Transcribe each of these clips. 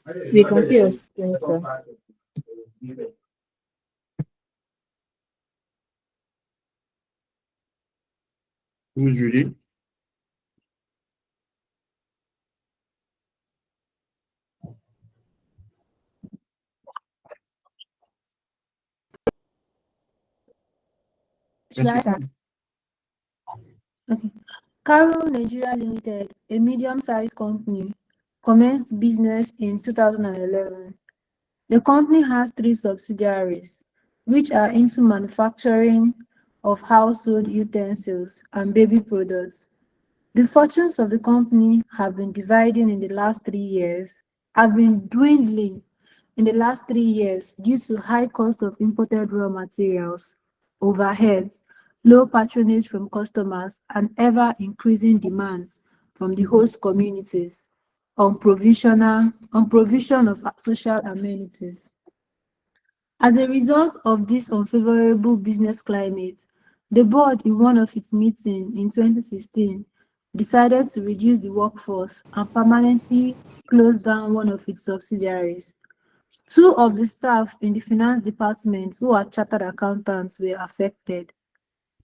We can see your screen, sir. Who's reading? Should Yes, I you start? can. Okay. Carol Nigeria Limited, a medium-sized company, commenced business in 2011. The company has three subsidiaries, which are into manufacturing of household utensils and baby products. The fortunes of the company have been dividing in the last 3 years, have been dwindling in the last 3 years due to high cost of imported raw materials, overheads, low patronage from customers, and ever increasing demands from the host communities on provision of social amenities. As a result of this unfavorable business climate, the board, in one of its meetings in 2016, decided to reduce the workforce and permanently close down one of its subsidiaries. Two of the staff in the finance department, who are chartered accountants, were affected.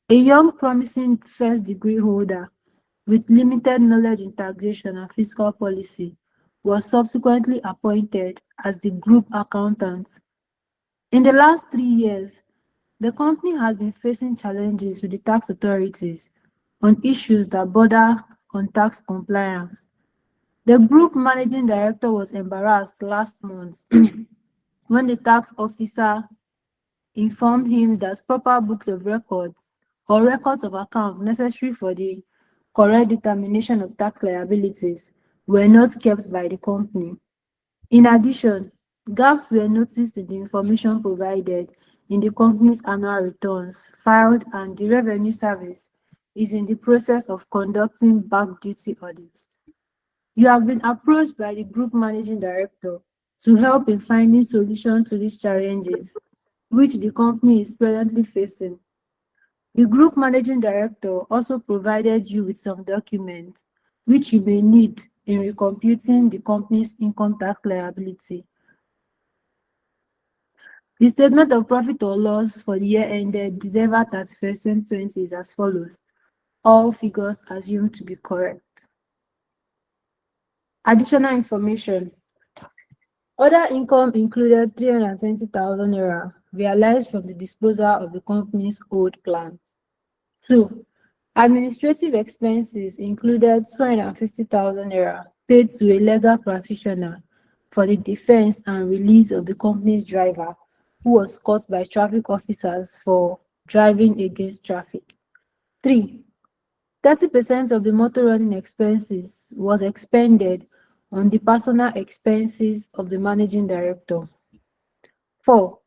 A young, promising first degree holder with limited knowledge in taxation and fiscal policy was subsequently appointed as the group accountant. In the last 3 years, the company has been facing challenges with the tax authorities on issues that border on tax compliance. The group managing director was embarrassed last month when the tax officer informed him that proper books of records or records of accounts necessary for the correct determination of tax liabilities were not kept by the company. In addition, gaps were noticed in the information provided in the company's annual returns filed, and the Revenue Service is in the process of conducting back duty audits. You have been approached by the group managing director to help in finding solutions to these challenges, which the company is presently facing. The group managing director also provided you with some documents which you may need in recomputing the company's income tax liability. The statement of profit or loss for the year ended December 31st, 2020 is as follows. All figures assumed to be correct. Additional information. Other income included 320,000 naira realized from the disposal of the company's old plants. 2. Administrative expenses included 250,000 naira paid to a legal practitioner for the defense and release of the company's driver who was caught by traffic officers for driving against traffic. 3. 30% of the motor running expenses was expended on the personal expenses of the managing director. 4.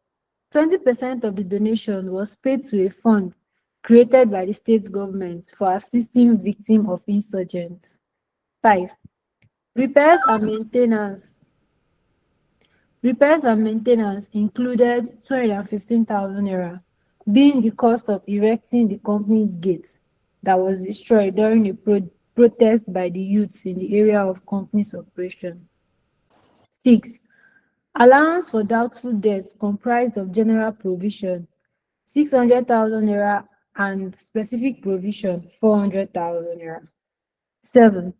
20% of the donation was paid to a fund created by the state government for assisting victims of insurgents. 5. Repairs and maintenance. Repairs and maintenance included 215,000 naira, being the cost of erecting the company's gate that was destroyed during a protest by the youths in the area of company's operation. 6. Allowance for doubtful debts comprised of general provision 600,000 naira and specific provision 400,000 naira. 7.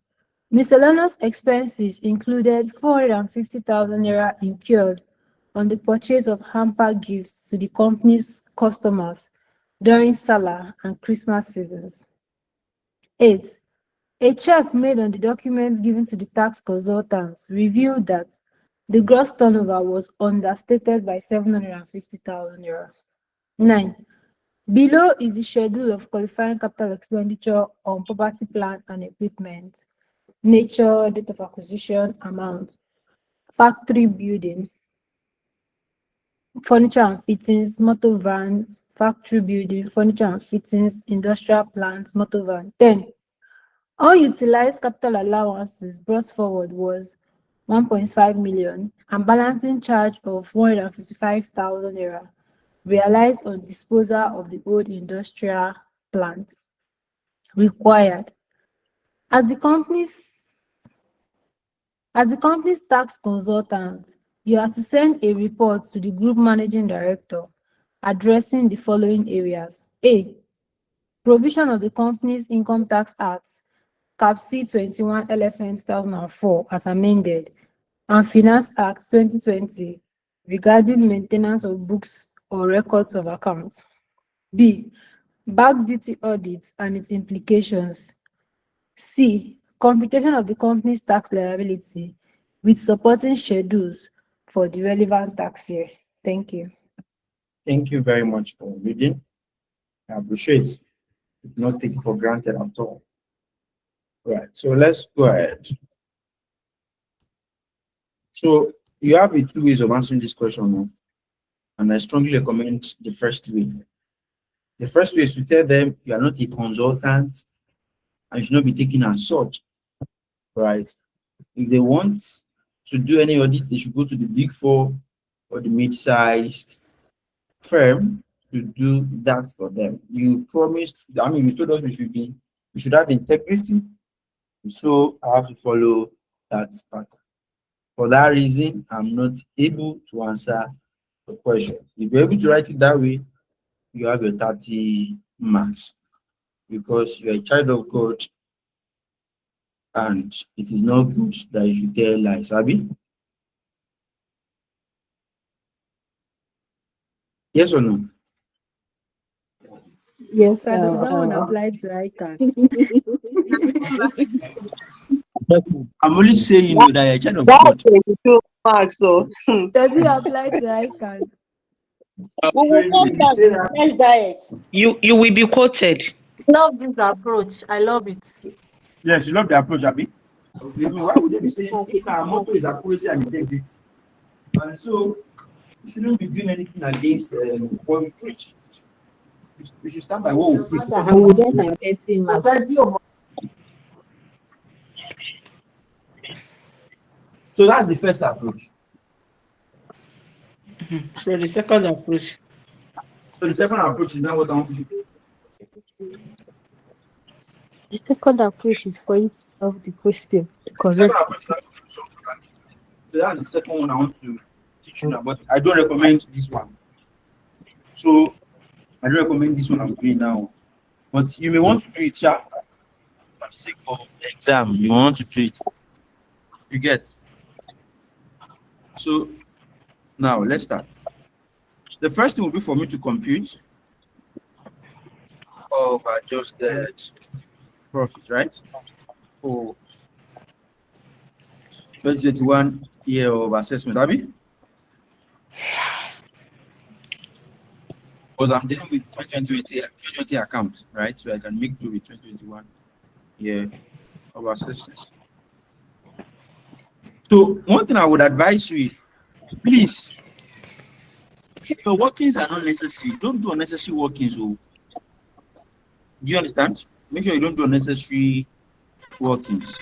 Miscellaneous expenses included 450,000 naira incurred on the purchase of hamper gifts to the company's customers during Salah and Christmas seasons. 8. A check made on the documents given to the tax consultants revealed that the gross turnover was understated by 750,000 euros. 9. Below is the schedule of qualifying capital expenditure on property, plant, and equipment, nature, date of acquisition, amount, factory building, furniture and fittings, motor van, factory building, furniture and fittings, industrial plants, motor van. 10. Unutilized capital allowances brought forward was 1.5 million and balancing charge of 155,000 naira realized on disposal of the old industrial plant required. As the company's As the company's tax consultant, you are to send a report to the group managing director addressing the following areas. A. Provision of the Companies Income Tax Act, Cap C 21 LFN 2004 as amended, and Finance Act 2020 regarding maintenance of books or records of accounts. B. Back duty audits and its implications. C. Computation of the company's tax liability with supporting schedules for the relevant tax year. Thank you. Thank you very much for reading. I appreciate it. Do not take it for granted at all. Right, so let's go ahead. So you have the two ways of answering this question now, and I strongly recommend the first way. The first way is to tell them you are not a consultant and you should not be taken as such. Right? If they want to do any audit, they should go to the big four or the mid-sized firm to do that for them. You promised, I mean, you told us we should have integrity. So I have to follow that pattern. For that reason, I'm not able to answer the question. If you're able to write it that way, you have your 30 marks because you're a child of God and it is not good that you should tell lies, Abby. Yes or no? Yes, That one applied to ICANN. I'm only saying you know that you're a child of That's God. 22 marks, so Does it apply to ICANN? We will come back to fresh diet. You will be quoted. Love this approach. I love it. Yes, you love the approach, Abby. Why would they be saying if our motto is accuracy and integrity? And so you shouldn't be doing anything against what we preach. We should stand by what we preach. I will get an 18 marks. So that's the first approach. So the second approach. So the second approach is not what I want to do. The second approach is for you to solve the question. Correct. So that's the second one I want to teach you now, but I don't recommend this one. So I don't recommend this one I'm doing now. But you may want to do it, for the sake of the exam. You want to do it. You get. So now let's start. The first thing will be for me to compute of adjusted profit, right? For 2021 year of assessment, Abby. Because I'm dealing with 2020 account, right? So I can make do with 2021 year of assessment. So one thing I would advise you is, please, if your workings are not necessary, don't do unnecessary workings. So, do you understand? Make sure you don't do unnecessary workings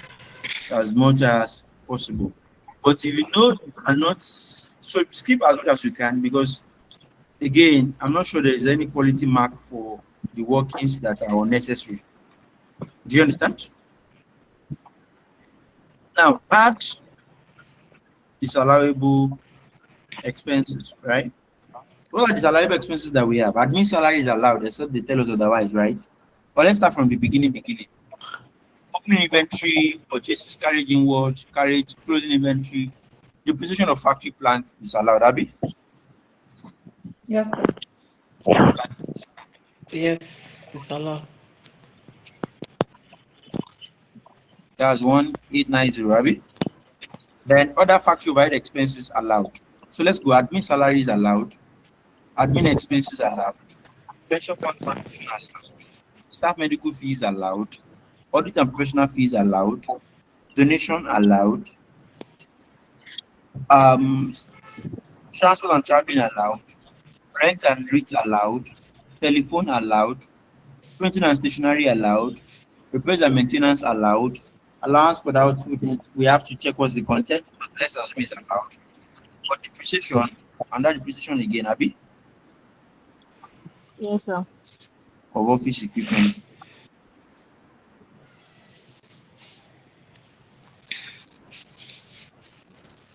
as much as possible. But if you know you cannot, so skip as much as you can, because again, I'm not sure there is any quality mark for the workings that are unnecessary. Do you understand? Now, add disallowable expenses, right? What are disallowable expenses that we have? Admin salary is allowed, except they tell us otherwise, right? But let's start from the beginning. Opening inventory, purchases, carriage inward, carriage, closing inventory, depreciation of factory plant is allowed, Abby? Yes, sir. Yes, it's allowed. That's 1890, Abby. Then other factory overhead expenses allowed. So let's go. Admin salaries allowed. Admin expenses allowed. Pension fund contribution allowed. Staff medical fees allowed. Audit and professional fees allowed. Donation allowed. Transport and traveling allowed. Rent and rates allowed. Telephone allowed. Printing and stationery allowed. Repairs and maintenance allowed. Allowance for the output, we have to check what's the content, but let's assume it's allowed. But depreciation, and that depreciation again, Abby, Yes, sir. of office equipment.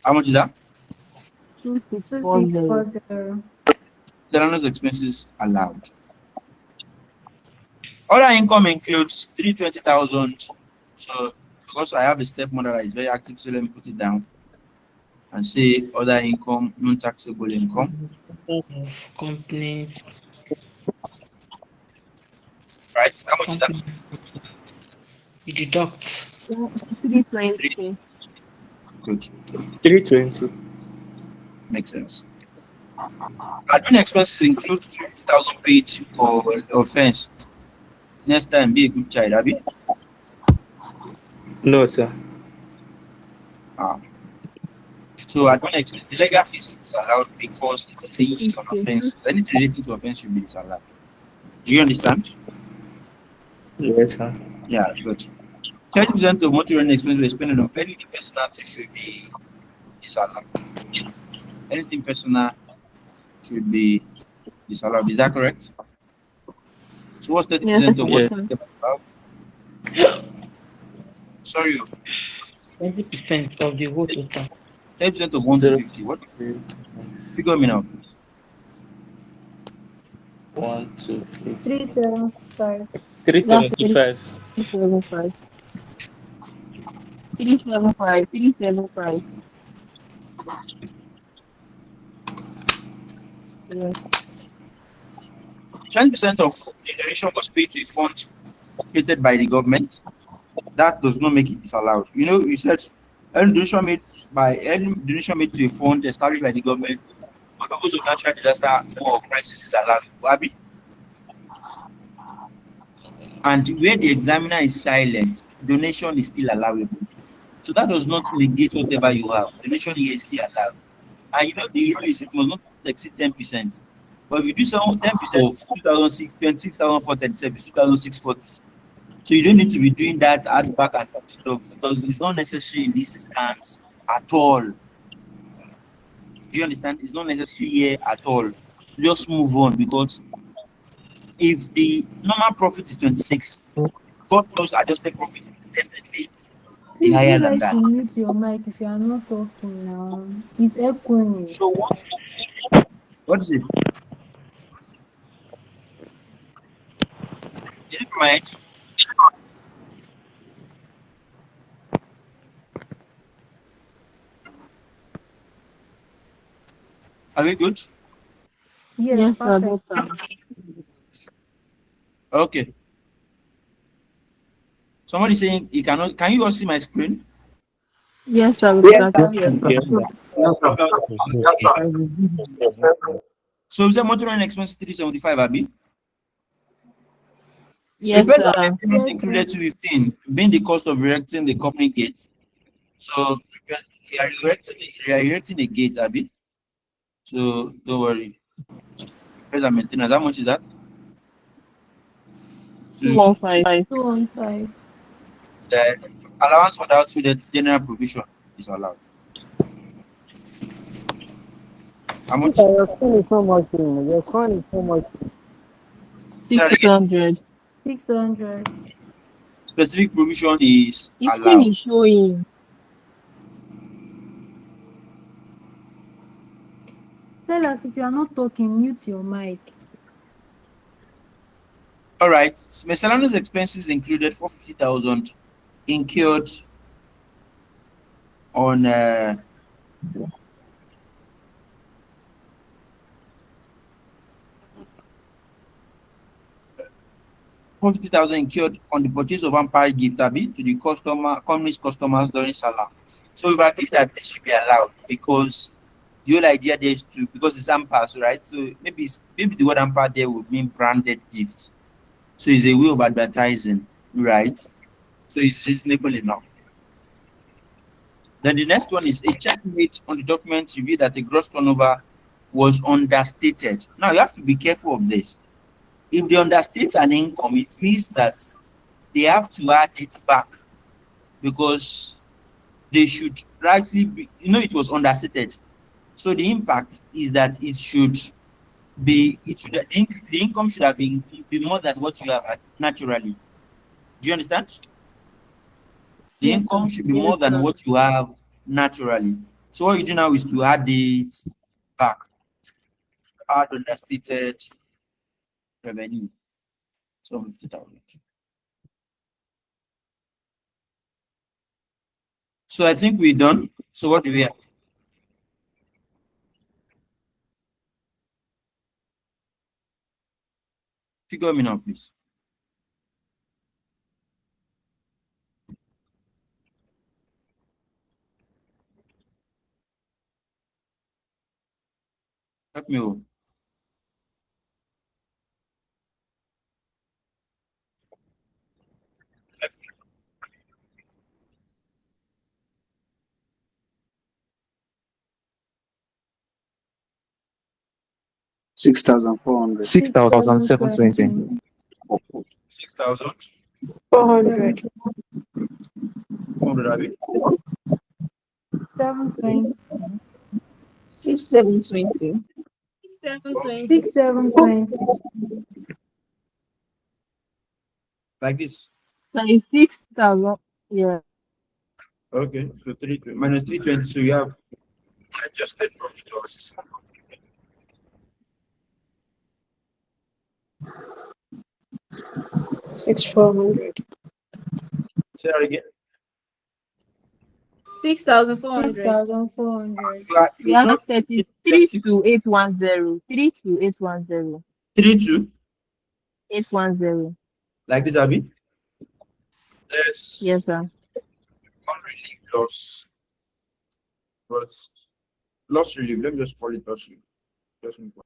How much is that? 2640. 2640. Serrano's expenses allowed. Other income includes 320,000. So because I have a stepmother that is very active, so let me put it down and say other income, non-taxable income. Of companies. Right? How much is that? Company. You deduct. 320. Good. 320. Makes sense. Admin expenses include 50,000 paid for offense. Next time, be a good child, Abby. No, sir. So admin expenses, the legal fees is allowed because it is a issue on offenses. Anything relating to offense should be disallowed. Do you understand? Yes, sir. Yeah, good. 30% of motor running expenses were spent on anything personal should be disallowed. Anything personal should be disallowed. Is that correct? So what's 30% of Yes. what? Sorry, 20% of the whole total. 10% of 1 to 50. What? Figure me now, please. 1 to 50. 375. 375. 375. 375. 375. Yes. 20% of the donation was paid to a fund created by the government. That does not make it disallowed. You know, you said any donation made to a fund established by the government for purpose of natural disaster or crisis is allowed. Abi? And where the examiner is silent, donation is still allowable. So that does not negate whatever you have. Donation here is still allowed. And you know the rule is it must not exceed 10%. But if you do some 10% of 2006, 26,437, 2,640. So you don't need to be doing that add back and stuff because it's not necessary in this instance at all. Do you understand? It's not necessary here at all. Just move on because if the normal profit is 26, God knows adjusted profit definitely be Please, higher you than guys that. should mute your mic if you are not talking now. It's echoing. So what is it? Is it right? Are we good? Yes, Yes, sir. perfect. Okay. Somebody saying you cannot. Can you all see my screen? Yes, sir. Yes, sir. So is that motor running expense 375, Abi? Yes, Repair sir. expense included 215, being the cost of erecting the company gate. So you are erecting a gate, Abi. So don't worry. Repairs and maintenance. How much is that? 215. 215. The allowance for that with the general provision is allowed. How much? Your phone is not working. Your phone is not working. 600. 600. Specific provision is His screen allowed. is showing. Tell us if you are not talking, mute your mic. All right. Miscellaneous expenses included 450,000 incurred on 450,000 incurred on the purchase of Empire gift Abi to the company's customers during Salah. So we've agreed that this should be allowed because the whole idea there is to because it's Empire, right? So maybe the word Empire there would mean branded gift. So it's a way of advertising, right? So it's reasonable enough. Then the next one is a check made on the document revealed that the gross turnover was understated. Now you have to be careful of this. If they understate an income, it means that they have to add it back because they should rightly be, it was understated. So the impact is that the income should have been more than what you have had naturally. Do you understand? The Yes, income sir. should be more than what you have naturally. So what you do now is to add it back, add understated revenue. So 50,000. So I think we're done. So what do we have? Figure me now, please. Help me out. $6,400. 6,720. 6,000. 400. 400 Abi. 720. 6,720. 6720. Like this. 96,000. Yeah. Okay. So 320 minus 320. So you have adjusted profit losses. 6,400. Say that again. 6,400. 6400. We have Not 32810. 32810. 32 810. like this, Abi. Yes. Yes, sir. Unrelieved loss. But loss relief. Let me just call it loss relief. Just move on.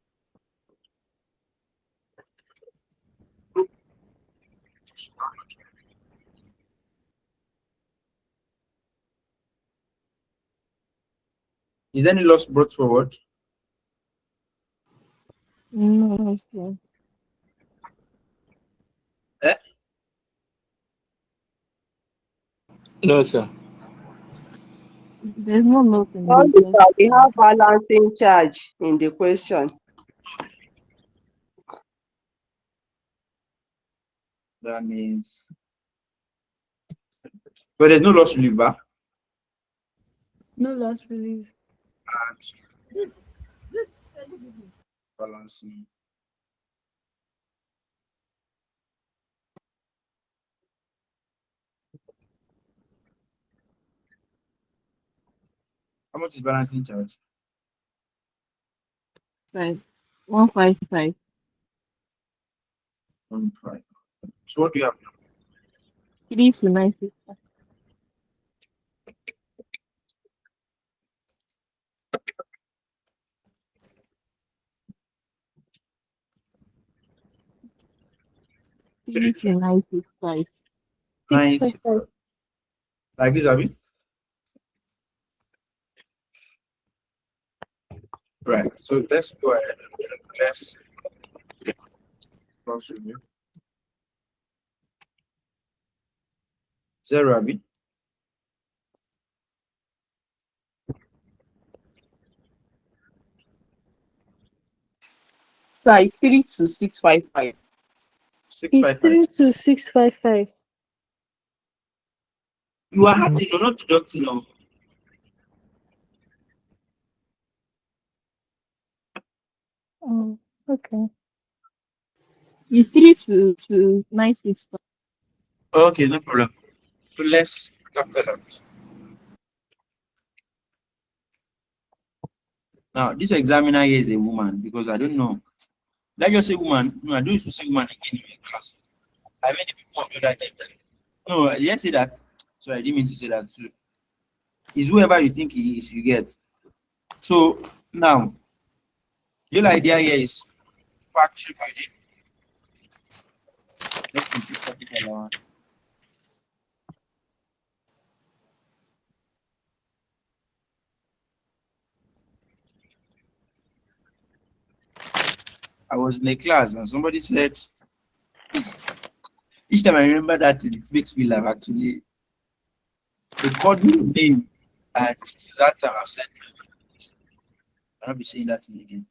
Is any loss brought forward? No, sir. Eh? No, sir. There's no note in All the because we have balancing charge in the question. That means. But there's no loss relief back. No loss relief. And balancing. How much is balancing charge? 155. 1.5. So what do you have now? 3 to 96. 3 to 965. 9. Like this, Abi? Right. So let's go ahead. Let's cross review. 0, Abi. Sir, it's 32655. 655. 32655. You are adding, you're not deducting. No. Oh, okay. It's 3 to 965. Okay, no problem. So let's calculate. Now, this examiner here is a woman because I don't know. Let's just say woman. No, I don't used to say woman again in my class. I many people do that. No, I didn't say that. So I didn't mean to say that too. It's whoever you think he is, you get. So now, the whole idea here is factory building. Let's complete capital allowance. I was in a class and somebody said, each time I remember that, it makes me laugh actually. They called me a name, and since that time I've said, I'll not be saying that thing again.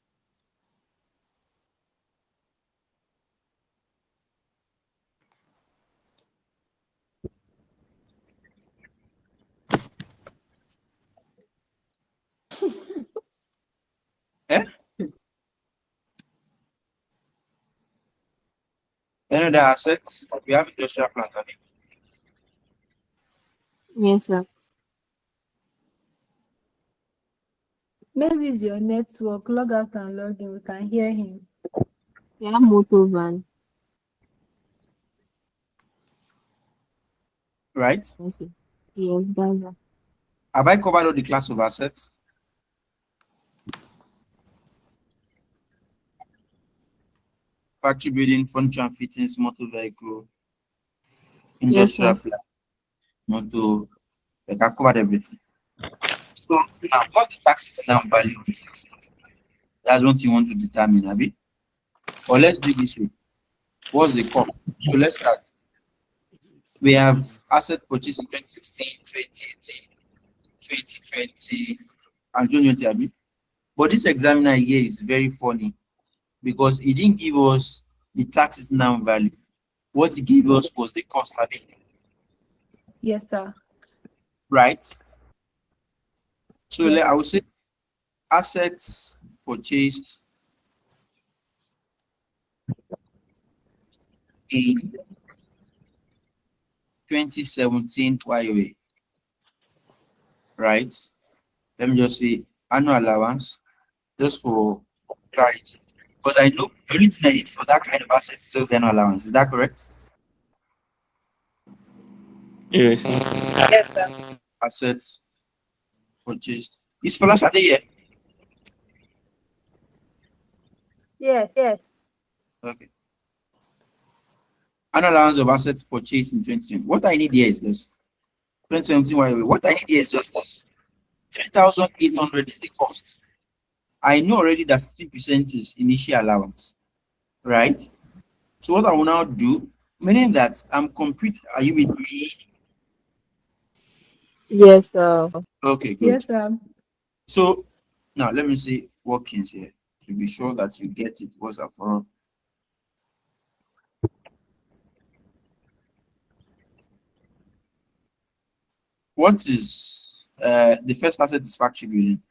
other assets? We have industrial plant. I mean. Yes, sir. Maybe it's your network. Log out and log in. We can hear him. We have motor van. Right? Okay. Yes, that's that. Have I covered all the class of assets? Factory building, furniture and fittings, motor vehicle, Yes, industrial sir. plant, motor. Like I covered everything. So now, what's the taxes now value of this asset? That's what you want to determine, Abi. Or let's do it this way. What's the cost? So let's start. We have asset purchase in 2016, 2018, 2020, and 2020, Abi. But this examiner here is very funny because he didn't give us the taxes now value. What he gave us was the cost, Abi. Yes, sir. Right? So Yes. I would say assets purchased in 2017 YOA. Right? Let me just say annual allowance, just for clarity. Because I know the only thing I need for that kind of assets is just the annual allowance. Is that correct? Yes. Yes, sir. Assets purchased. Is Falashade here? Yes, yes. Okay. Annual allowance of assets purchased in 2020. What I need here is this. 2017 YOA. What I need here is just this. 3,800 is the cost. I know already that 50% is initial allowance, right? So what I will now do, meaning that I'm complete. Are you with me? Yes, sir. Okay, good. Yes, sir. So now let me see workings here to be sure that you get it once and for all. What is the first asset is factory building?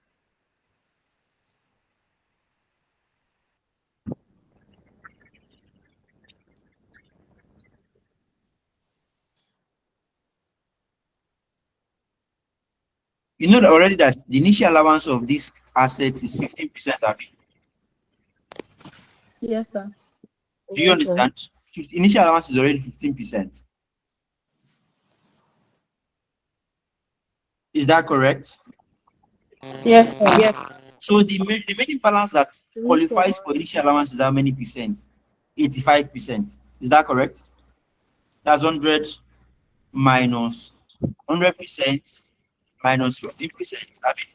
You know that already that the initial allowance of this asset is 15%, Abi. Yes, sir. Do you Yes, sir. understand? Initial allowance is already 15%. Is that correct? Yes, sir. Yes. So the remaining balance that qualifies for initial allowance is how many percent? 85%. Is that correct? That's 100 minus 100% minus 15%. I mean,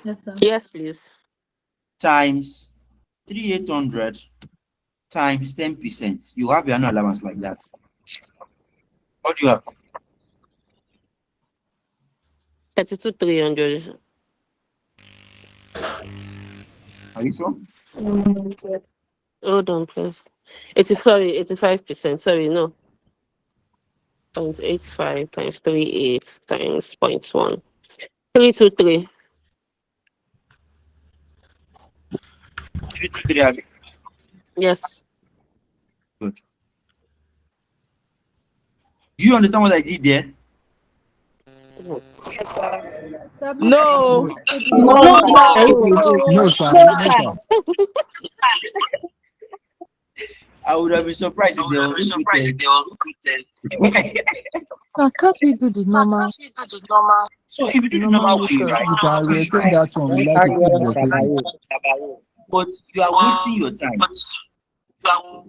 Yes, sir. Yes, please. times 3,800 times 10%. You have your annual allowance like that. What do you have? 32,300. Are you sure? Hold on, please. 85%. Sorry, no. 0.85 times 38 times 0.1. 323. 323, Abi. Yes. Good. Do you understand what I did there? Yes, sir. Sir, please, No. No, sir. No, sir. No, No, sir. I would have been surprised if there was no good test. Sir, can't we do the normal? So if you do the normal way, method? right? You can retain that one. We like to keep the payment. But you are wasting your time.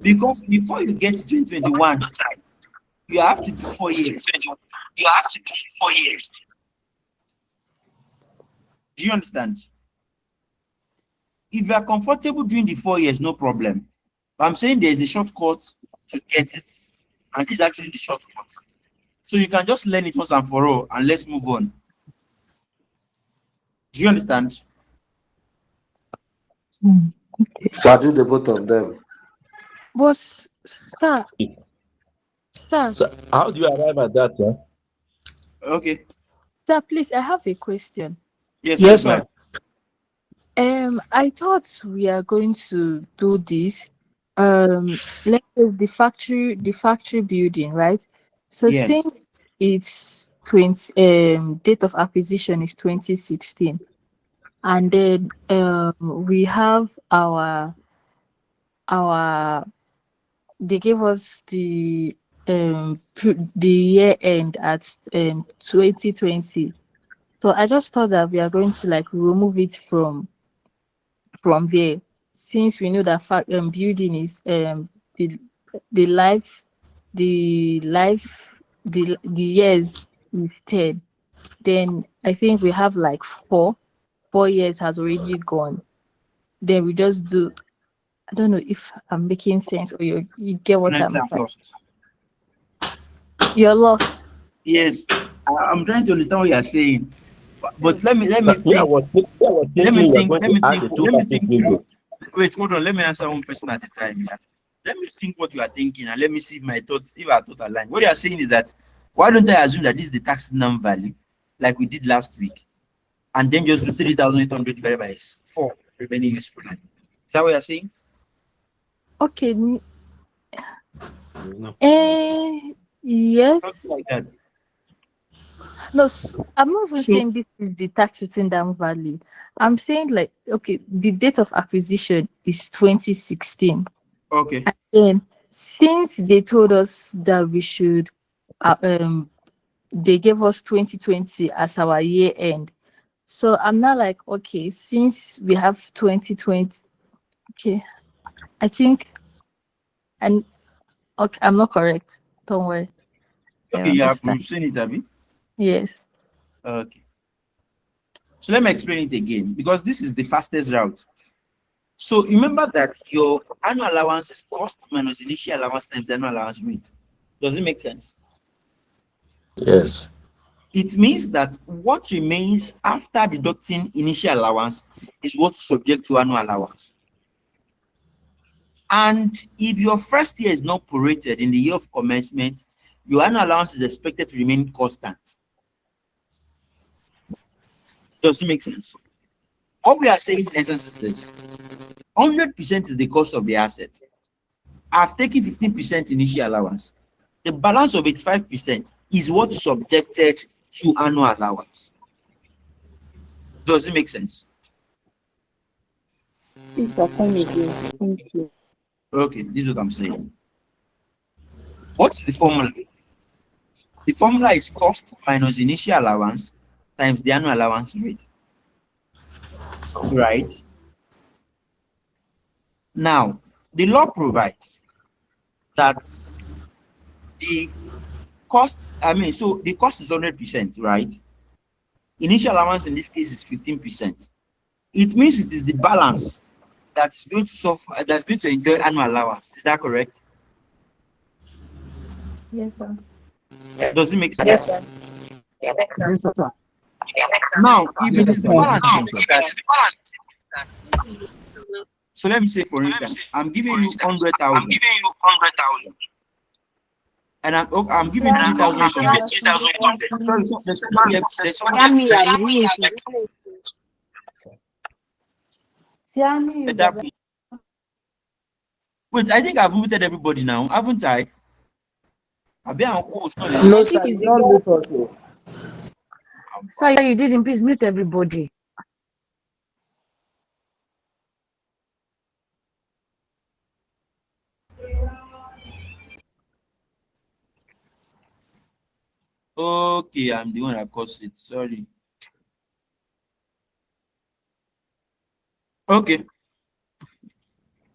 Because before you get to 2021, you have to do 4 years. Do you understand? If you are comfortable doing the 4 years, no problem. But I'm saying there's a shortcut to get it. And this is actually the shortcut. So you can just learn it once and for all and let's move on. Do you understand? So I do the both of them. But sir, So how do you arrive at that, sir? Okay. sir, please, I have a question. Yes, sir. I thought we are going to do this let's say the factory building, right? So Yes. since it's 20 date of acquisition is 2016, and then we have our they gave us the year end at 2020. So I just thought that we are going to like remove it from there, since we know that building is the the life the life the years is 10. Then I think we have like 4 years has already gone. Then we just do, I don't know if I'm making sense, or you get what Next I'm time trying. lost. You're lost. Yes, I'm trying to understand what you are saying. But let me So, think. Let thinking me you were think. going Let to me add think. the two Let me parties think bingo. through. Wait, hold on. Let me answer one person at a time. Yeah. Let me think what you are thinking, and let me see if my thoughts, if our thoughts align. What you are saying is that why don't I assume that this is the tax number value, like we did last week, and then just do 3,800 divided by 4 remaining useful line. Is that what you are saying? Okay. No. Yes. Something like that. No, I'm not even So saying this is the tax written down value. I'm saying like, okay, the date of acquisition is 2016. okay. And then since they told us that we should, they gave us 2020 as our year end. So I'm not like, okay, since we have 2020, okay, I think, and okay, I'm not correct. Don't worry. I Okay, you have understand. seen it, Abby. Yes. Okay. So let me explain it again, because this is the fastest route. So remember that your annual allowance is cost minus initial allowance times the annual allowance rate. Does it make sense? Yes. It means that what remains after deducting initial allowance is what's subject to annual allowance. And if your first year is not prorated in the year of commencement, your annual allowance is expected to remain constant. Does it make sense? What we are saying in essence is this: 100% is the cost of the asset. I've taken 15% initial allowance. The balance of 85% is what is subjected to annual allowance. Does it make sense? Please come again. Thank you. Okay, this is what I'm saying. What's the formula? The formula is cost minus initial allowance times the annual allowance rate. Right? Now, the law provides that the cost, so the cost is 100%, right? Initial allowance in this case is 15%. It means it is the balance that's going to suffer, that's going to enjoy annual allowance. Is that correct? Yes, sir. Does it make sense? Yes, sir. Yes, sir. Now, if it is the balance, Yes, so let me say, for instance, I'm giving you 100,000, and I'm giving Yeah, 3,800. Sorry, there's someone here. There's someone here. Siami, That- Wait, I think I've muted everybody now, haven't I? I'll be on course. No, sir, you don't look us. Sir, you didn't. Please mute everybody. Okay, I'm the one that caused it. Sorry. Okay,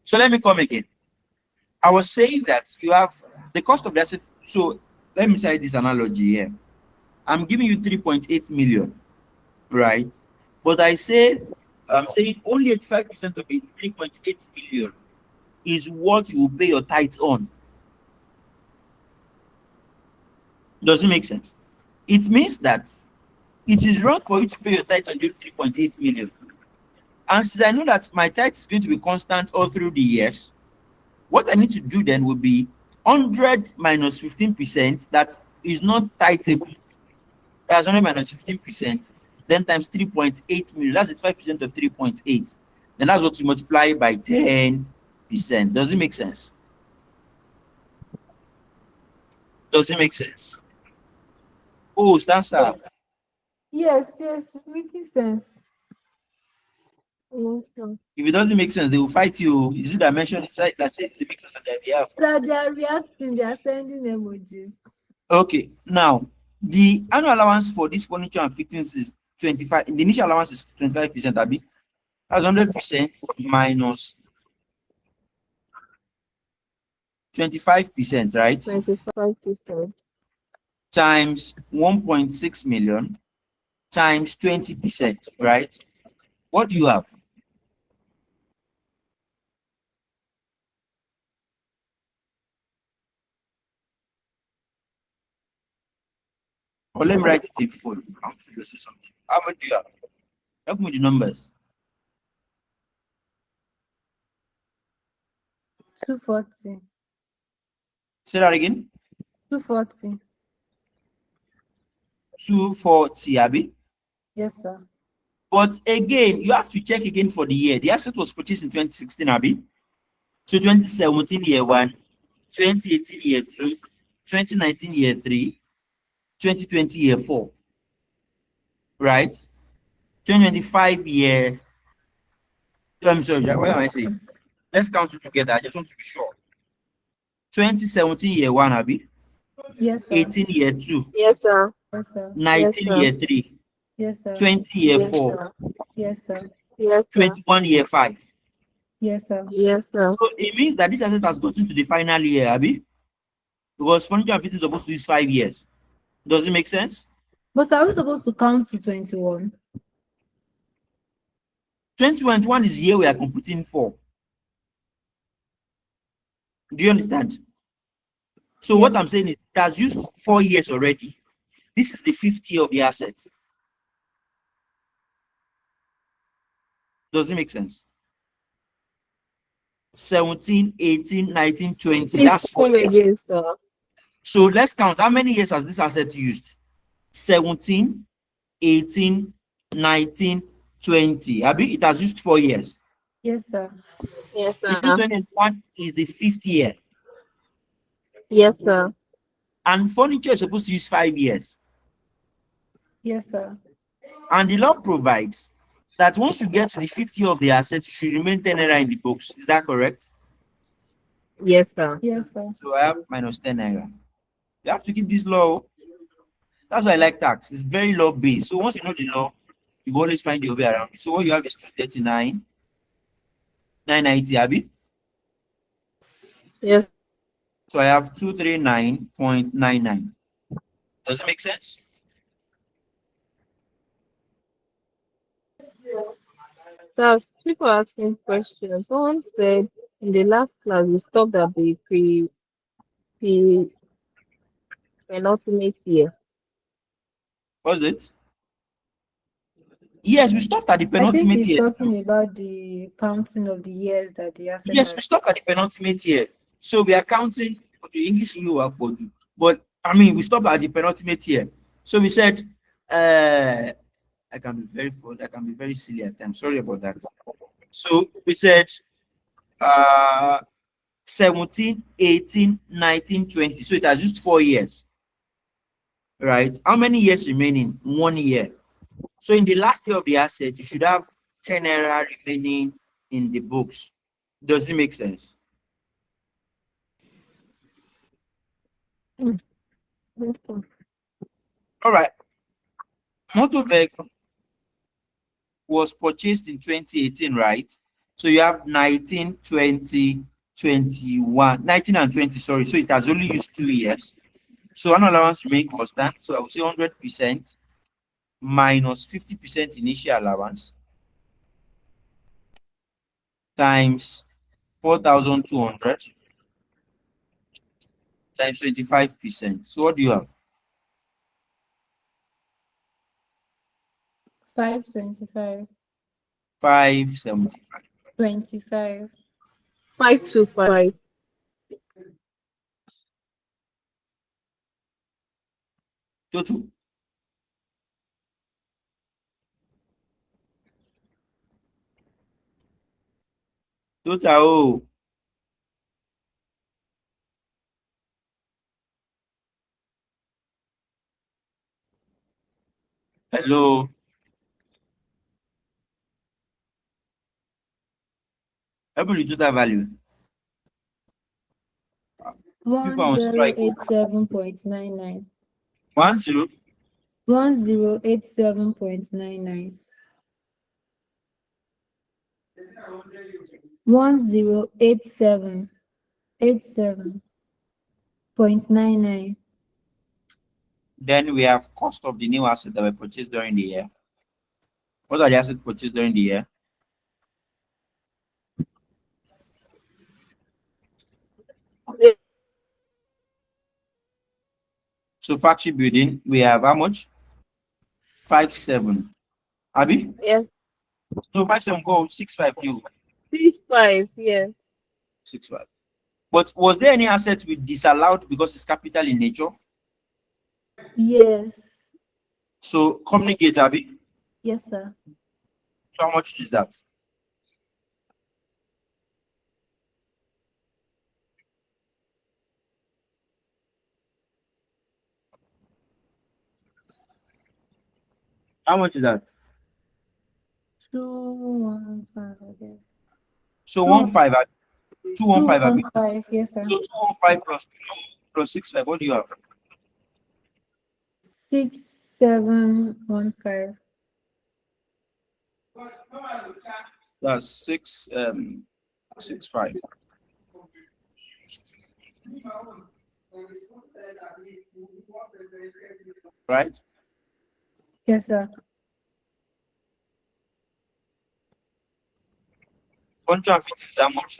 so let me come again. I was saying that you have the cost of the asset. So let me say this analogy here. I'm giving you 3.8 million, right? But I'm saying only 85% of it, 3.8 million, is what you will pay your tithe on. Does it make sense? It means that it is wrong for you to pay your tithe on the 3.8 million. And since I know that my tithe is going to be constant all through the years, what I need to do then would be 100 minus 15%, that is not titheable. That's 100 minus 15%, then times 3.8 million. That's 5% of 3.8. Then that's what you multiply by 10. Does it make sense? Does it make sense? Oh, stand up. Yes, it's making sense. If it doesn't make sense, they will fight you. You should have mentioned the site that says it makes sense on their behalf. That they are reacting, they are sending emojis. Okay, now the annual allowance for this furniture and fittings is 25. The initial allowance is 25%, Abi. That's 100% minus 25%, right? 25%. Times 1.6 million times 20%, right? What do you have? Or let me write it in full. I want to say something. How much do you have? Help me with the numbers. 240. Say that again. 240. 240, Abi. Yes, sir. But again, you have to check again for the year. The asset was purchased in 2016, Abi. So 2017 year 1, 2018 year 2, 2019 year 3, 2020 year 4. Right? 2025 year. I'm sorry, what am I saying? Let's count it together. I just want to be sure. 2017 year 1, Abi. Yes, sir. 18 year 2. Yes, sir. Yes, sir. 19 Yes, sir. year 3. Yes, sir. 20 year Yes, 4. sir. Yes, sir. Yes, sir. 21 year 5. Yes, sir. Yes, sir. So it means that this asset has gotten to the final year, Abi. Because furniture and fitting is supposed to use 5 years. Does it make sense? But are we supposed to count to 21? 2021 is the year we are computing for. Do you understand? So what Yes. I'm saying is it has used 4 years already. This is the 5th year of the asset. Does it make sense? 17, 18, 19, 20. Please That's 4 come years. again, sir. So let's count how many years has this asset used? 17, 18, 19, 20. Abi, it has used 4 years. Yes, sir. Yes, The sir. 2021 is the 5th year. Yes, sir. And furniture is supposed to use 5 years. Yes, sir. And the law provides that once you get to the 5th year of the asset, you should remain 10 naira in the books. Is that correct? Yes, sir. Yes, sir. So I have minus 10 naira. You have to keep this law. That's why I like tax. It's very law based. So once you know the law, you always find your way around. So what you have is 239, 990, Abi. Yes. So I have 239.99. Does it make sense? So people asking questions. Someone said in the last class we stopped at the penultimate year. Was it? Yes, we stopped at the I think penultimate he's year. talking about the counting of the years that the asset Yes, we has. stopped at the penultimate year. So we are counting the English you are for you. But I mean, we stopped at the penultimate year. So we said, I can be very full, I can be very silly at times. Sorry about that. So we said 17, 18, 19, 20. So it has used 4 years. Right? How many years remaining? 1 year. So in the last year of the asset, you should have 10 naira remaining in the books. Does it make sense? Yes, sir. All right. Motor vehicle was purchased in 2018, right? So you have 19, 20, 21, 19 and 20, sorry. So it has only used 2 years. So an allowance remain constant. So I will say 100% minus 50% initial allowance times 4,200 times 25%. So what do you have? 525. 575. 25. 525. Total. Total. Oh. Hello. Every total value. People on strike. 1087.99. 10. 1087.99. 1087.99. Then we have cost of the new asset that were purchased during the year. What are the assets purchased during the year? So factory building, we have how much? 57. Abi? Yes. No, 57 go 65 new. 6-5. Yes. 65. But was there any asset we disallowed because it's capital in nature? Yes. So communicate, Abi. Yes, sir. How much is that? How much is that? 215 again. So 15, 215, Abi. 215, yes, sir. So 215 plus 65. What do you have? 6715. That's 665. Right? Yes, sir. Contract fee is how much?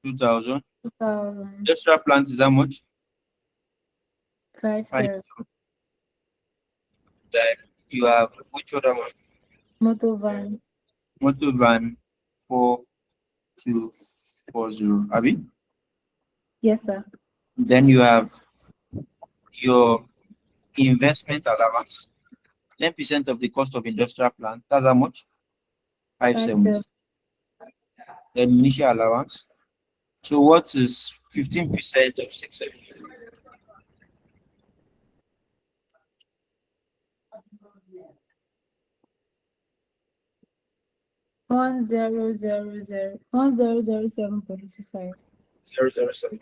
2,000. 2000. Extra plant is how much? 57. Then you have which other one? Motor van. Motor van 4240. Abi? Yes, sir. Then you have your investment allowance. 10% of the cost of industrial plant. That's how much? 570. 57. Then initial allowance. So what is 15% of 670? 1007.25. 007.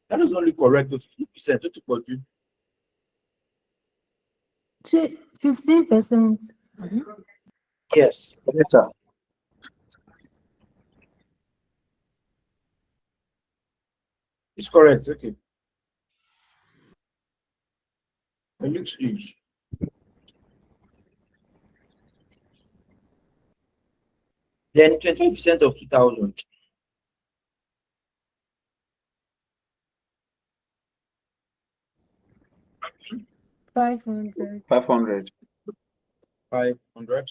That is only correct to 50%. To put you. 15%. Yes. Better. It's correct. Okay. It looks huge. Then 25% of 2,000. 500. 500. 500.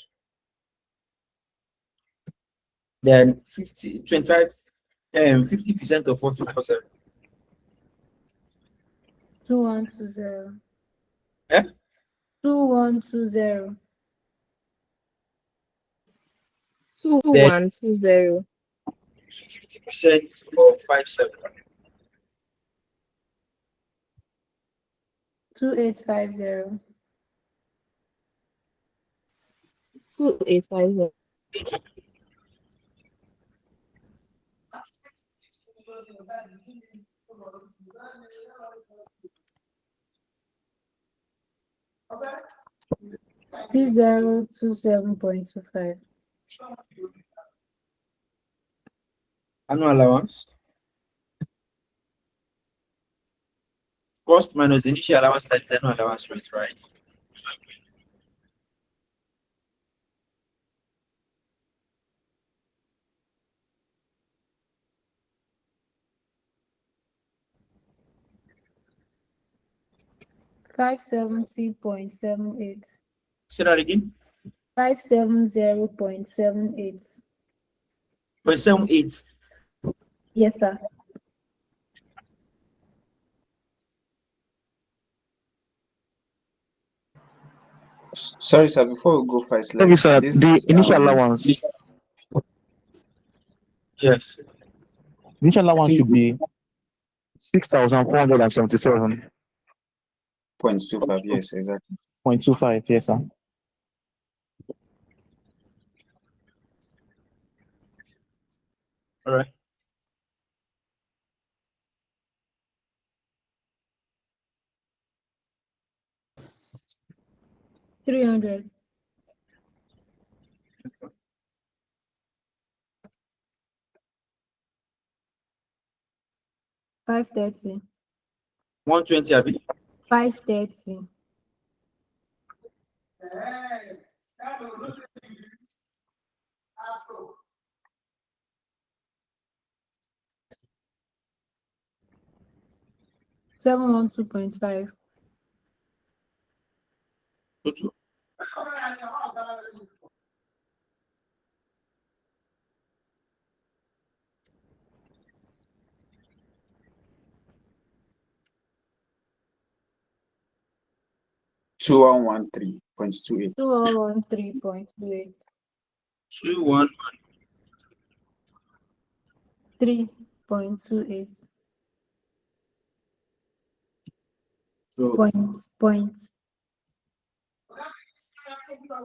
Then 50% of 40%. 2120. Eh? 2120. 2120. 50% of 570. 2850. 2850. 6027.25. Annual allowance. Cost minus initial allowance times the annual allowance rate, right? $570.78. Say that again. 570.78. 0.78. Yes, sir. Sorry, sir. Before we go first, Maybe, sir, this the initial allowance. Yes. The initial I allowance think should be 6,477. 0.25, yes, exactly. 0.25, yes, sir. All right. $300. 530. 120, Abi. 530. 712.5. Total. 2113.28. 2113.28. 21. 3.28. So Points.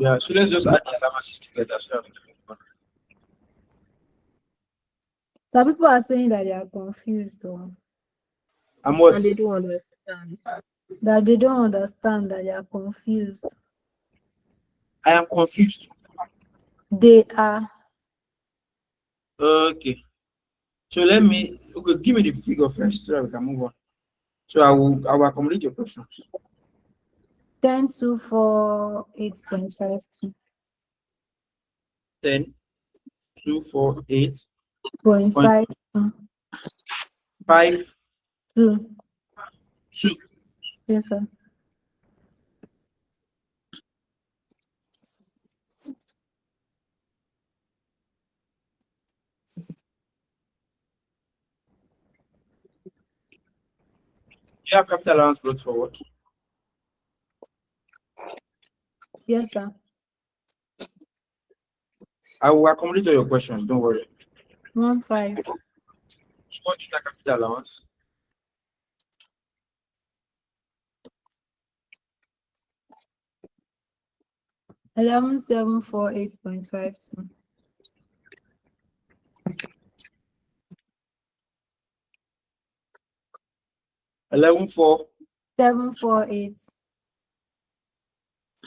yeah, so let's just add the allowances together. So Some people are saying that they are confused though. I'm what? And they don't understand. That they don't understand, that they are confused. I am confused. They are. Okay. So let me give me the figure first so that we can move on. So I will accommodate your questions. 10,248.52. 10, 2, 4, 8, 0.52. 5, 2. 2. Yes, sir. You have capital allowance brought forward. Yes, sir. I will accommodate all your questions. Don't worry. 15. So what is the capital allowance? $11,748.52. 11, 4. 748.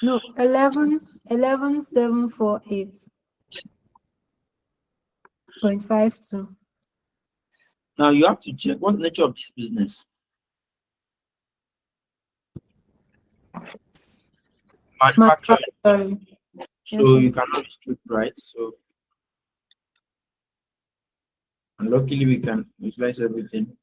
No, 11,748.52. Now you have to check what's the nature of this business. Manufacturing. So you cannot restrict, right? So and luckily we can utilize everything.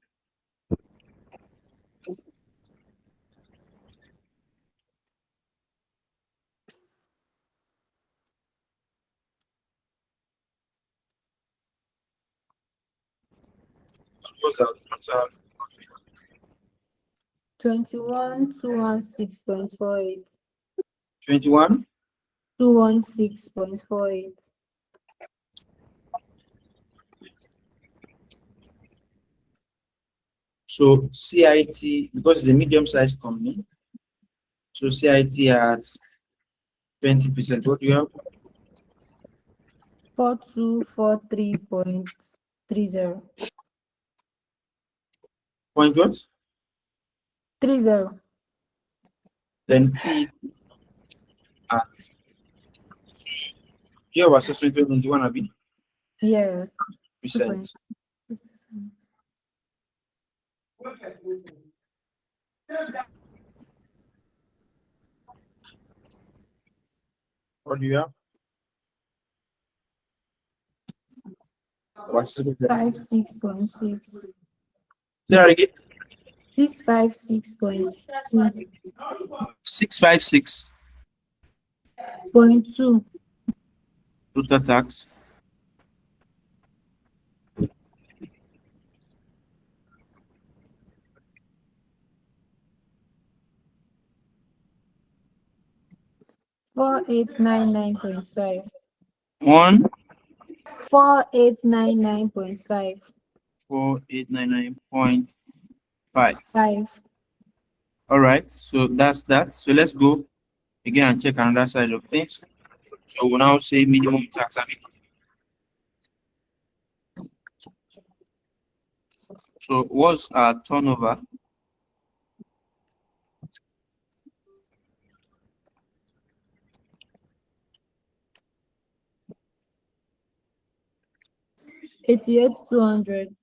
What's that? 21,216.48. 21. 216.48. So CIT, because it's a medium-sized company, so CIT at 20%. What do you have? 4243.30. Point what? 30. Then T at year of assessment 2021 have been Yes. percent. 2%. What do you have? What's it? 56.6. There again. 656.2. 656 .2. total tax. $4899.5. 1 $4899.5. 4899.5. 5. All All right, so that's that. So let's go again and check another side of things. So we'll now say minimum tax. So what's our turnover? $88,200.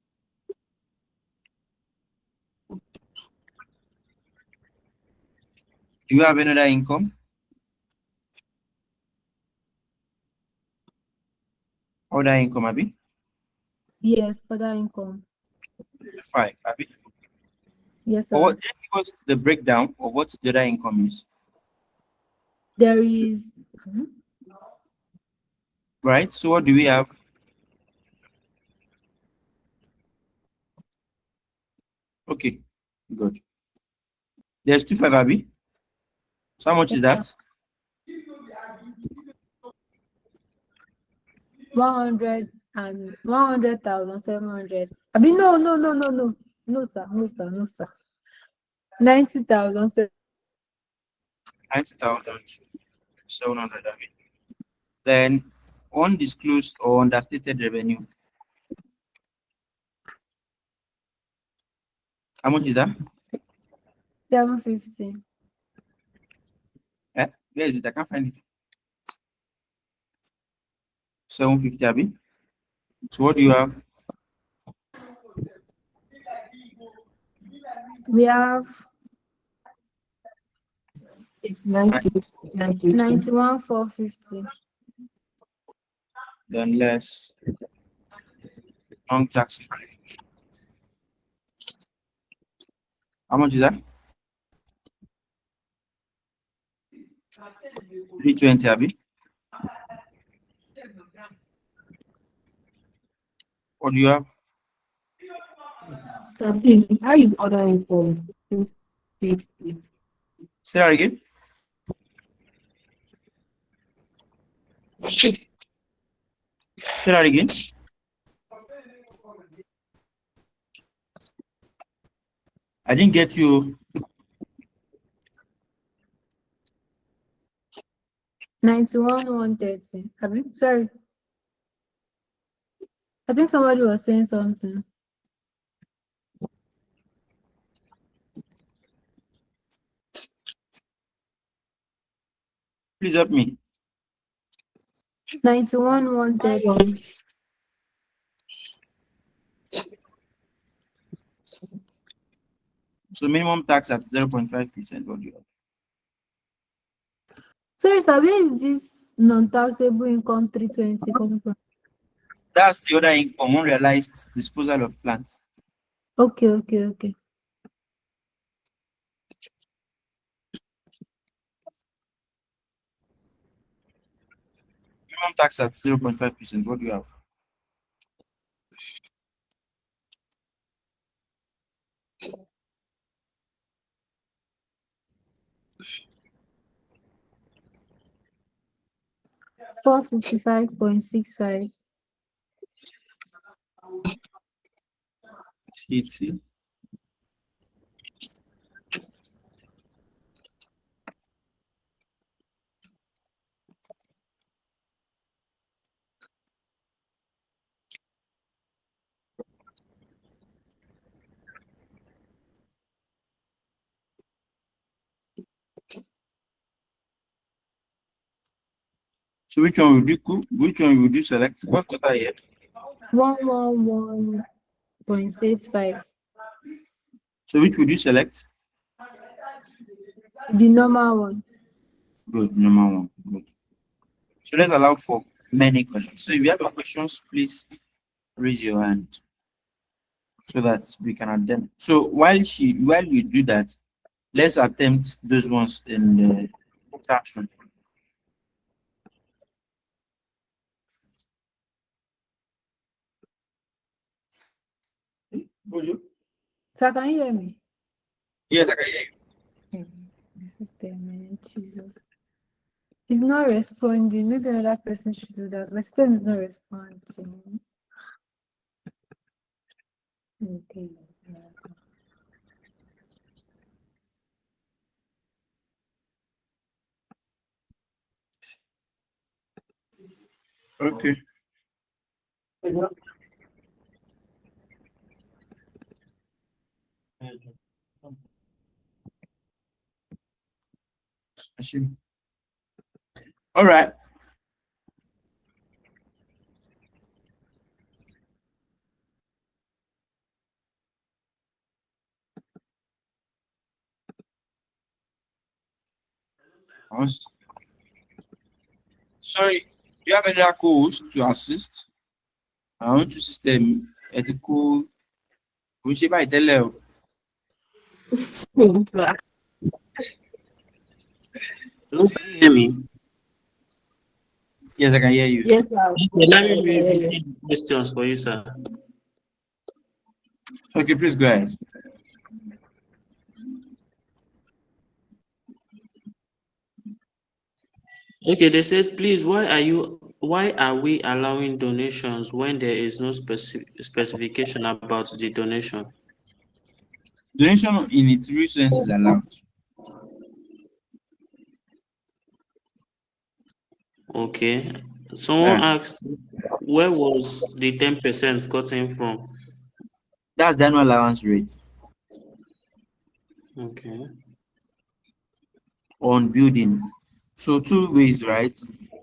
Do you have another income? Other income, Abby? Yes, other income. 5, Abby? Yes, Or sir. what? Just give us the breakdown of what the other income is. There is Right, so what do we have? Okay, good. There's 2,500, Abby. So how much is that? 100,700. I mean, no, sir, no, sir. 90,000. 90,700, Abby. Then undisclosed or understated revenue. How much is that? 750. Where is it? I can't find it. 750, Abby. So what do you have? We have It's 90. 91,450. Then less non-tax. How much is that? 320, Abby. What do you have? How is other income? 250. Say that again. Say that again. I didn't get you. 91,130. Sorry. I think somebody was saying something. Please help me. 91,130. So minimum tax at 0.5%. What do you have? Sorry, sir, where is this non-taxable income 320 coming from? That's the other income, unrealized disposal of plants. Okay. Minimum tax at 0.5%. What do you have? $455.65. See. So which one would you select? What total here? 111.85. So which would you select? The normal one. Good, number one. Good. So let's allow for many questions. So if you have questions, please raise your hand so that we can attempt. So while we do that, let's attempt those ones in the tax room. Sir, can you hear me? Yes, I can hear you. The system, man, Jesus. It's not responding. Maybe another person should do that. My system is not responding. Okay. Okay. All right. Sorry, do you have any other co-host to assist? I want to system ethical. We should buy tele. Hello, sir, can you hear me? Yes, I can hear you. Yes, sir. Okay, let me read the questions for you, sir. Okay, please go ahead. Okay, they said, please, why are we allowing donations when there is no specification about the donation? Donation in its real sense is allowed. Okay. Someone asked, where was the 10% gotten from? That's the annual allowance rate Okay. on building. So two ways, right?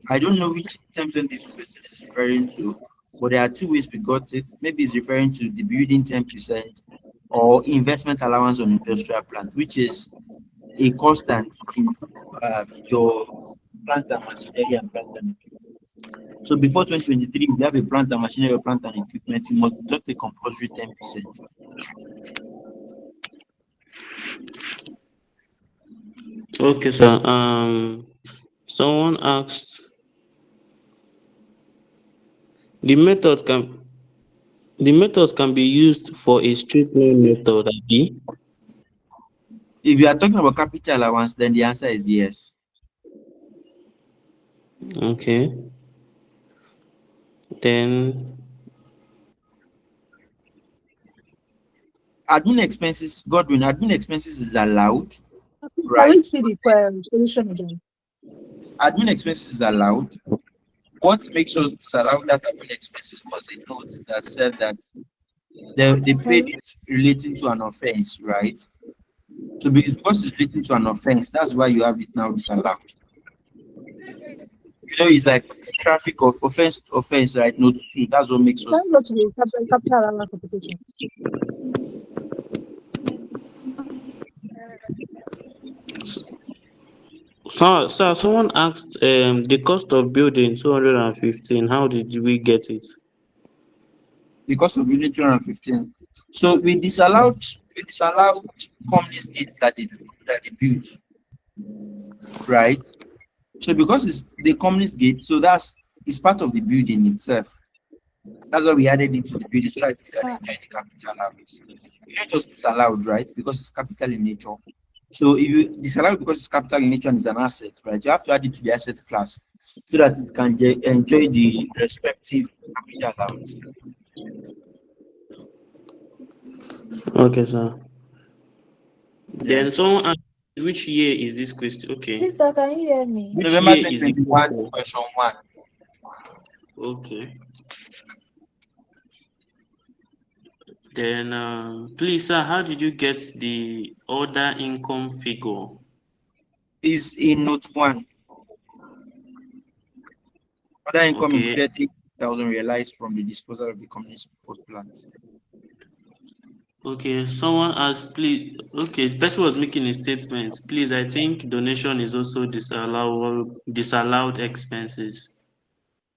I don't know which 10% this person is referring to, but there are two ways we got it. Maybe it's referring to the building 10% or investment allowance on industrial plant, which is a constant in your plant and machinery and plant and equipment. So before 2023, if you have a plant and machinery or plant and equipment, you must deduct a compulsory 10%. Okay, sir. Someone asked, the method can be used for a straight line method, abi? If you are talking about capital allowance, then the answer is yes. Okay. Then admin expenses, Godwin, admin expenses is allowed, Can right? we see the solution again? Admin expenses is allowed. What makes us disallow that admin expenses was a note that said that they paid it relating to an offense, right? So because it's relating to an offense, that's why you have it now disallowed. You know, it's like traffic of offense, right? Note 2. That's what makes us. Can we go to the capital allowance application? so someone asked, the cost of building 215, how did we get it? Because of building 215. So we disallowed companies gate that they built, right? So because it's the company's gate, so it's part of the building itself. That's why we added it to the building so that it can enjoy the capital allowance. You don't just disallowed, right? Because it's capital in nature. So if you disallow it because it's capital in nature and it's an asset, right? You have to add it to the asset class so that it can enjoy the respective capital allowance. Okay, sir. Yeah. Then someone asked, which year is this question? Okay. Please, sir, can you hear me? Which November year is it? 2021, question 1. Okay. Then, please, sir, how did you get the other income figure? Is in note 1. Other income Okay. included 30,000 realized from the disposal of the company's port plant. Okay, someone asked, please. Okay, the person was making a statement. Please, I think donation is also disallowed expenses.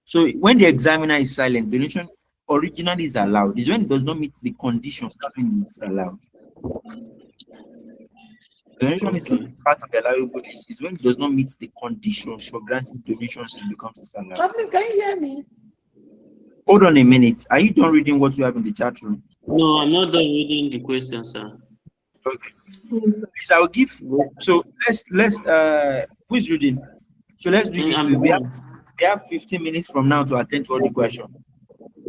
So when the examiner is silent, donation originally is allowed. It's when it does not meet the conditions that means it's allowed. Donation is part of the allowable list. Is when it does not meet the conditions for granting donations, it becomes disallowed. Please, can you hear me? Hold on a minute. Are you done reading what you have in the chat room? No, I'm not done reading the question, sir. Okay. Please, I'll give. So let's who's reading? So let's do this. We have 15 minutes from now to attend to all the questions.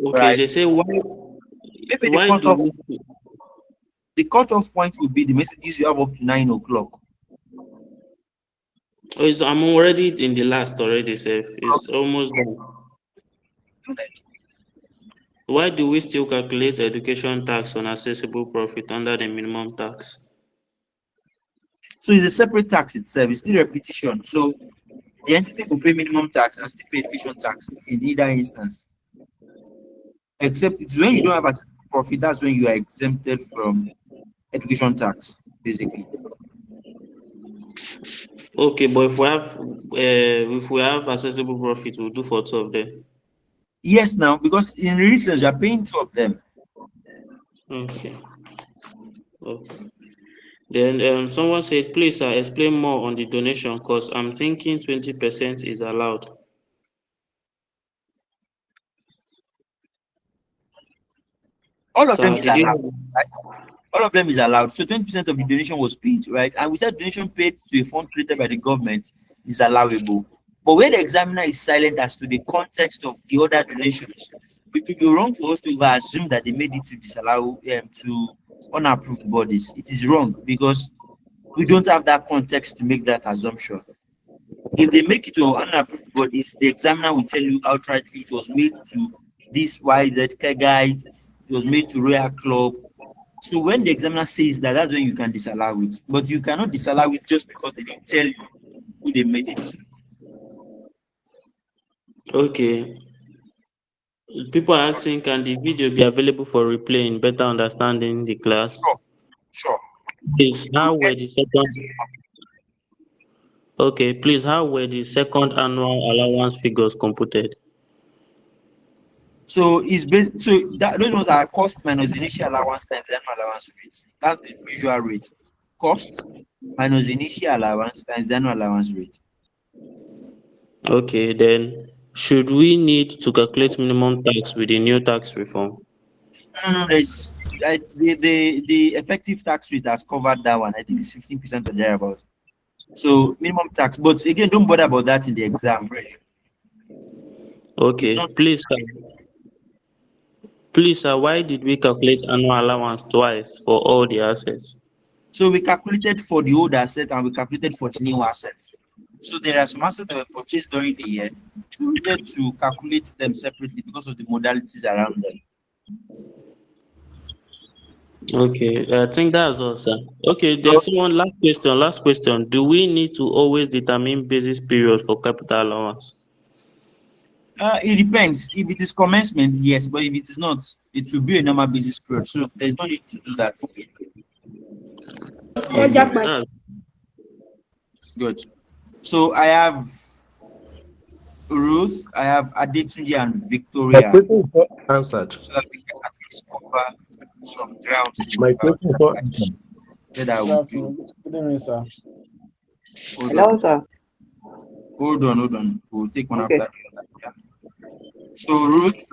Okay, right? They say why the cutoff point will be the messages you have up to 9 o'clock. Oh, I'm already in the last already, sir. It's almost done. Why do we still calculate education tax on accessible profit under the minimum tax? So it's a separate tax itself. It's still repetition. So the entity will pay minimum tax and still pay education tax in either instance. Except it's when you don't have accessible profit, that's when you are exempted from education tax, basically. Okay, but if we have accessible profit, we'll do for 2 of them. Yes, now because in reasons you are paying 2 of them. Okay. Okay. Then someone said, please sir, explain more on the donation because I'm thinking 20% is allowed. All of Sir, them is did you allowed, right? All of them is allowed. So 20% of the donation was paid, right? And we said donation paid to a fund created by the government is allowable. But where the examiner is silent as to the context of the other donations, it would be wrong for us to assume that they made it to disallow to unapproved bodies. It is wrong because we don't have that context to make that assumption. If they make it to unapproved bodies, the examiner will tell you outrightly it was made to this YZK guide, it was made to Royal Club. So when the examiner says that, that's when you can disallow it. But you cannot disallow it just because they didn't tell you who they made it to. Okay. People are asking, can the video be available for replay in better understanding the class? Sure. Please, how were the second? Okay, please, how were the second annual allowance figures computed? So those ones are cost minus initial allowance times the annual allowance rate. That's the usual rate. Cost minus initial allowance times the annual allowance rate. Okay, then should we need to calculate minimum tax with the new tax reform? No, the effective tax rate has covered that one. I think it's 15% or thereabouts. So minimum tax, but again, don't bother about that in the exam, right? Okay, please, sir, why did we calculate annual allowance twice for all the assets? So we calculated for the old asset and we calculated for the new assets. So there are some assets that were purchased during the year. So we needed to calculate them separately because of the modalities around them. Okay, I think that's all, sir. Okay, there's one last question. Do we need to always determine basis period for capital allowance? It depends. If it is commencement, yes, but if it is not, it will be a normal basis period. So there's no need to do that. Okay, good. So I have Ruth, I have Adetunji and Victoria. My question is not answered. So that we can at least cover some ground. My question is not answered. Good evening, sir. Hello, sir. Hold on. We'll take one Okay. after the other. Yeah. So Ruth,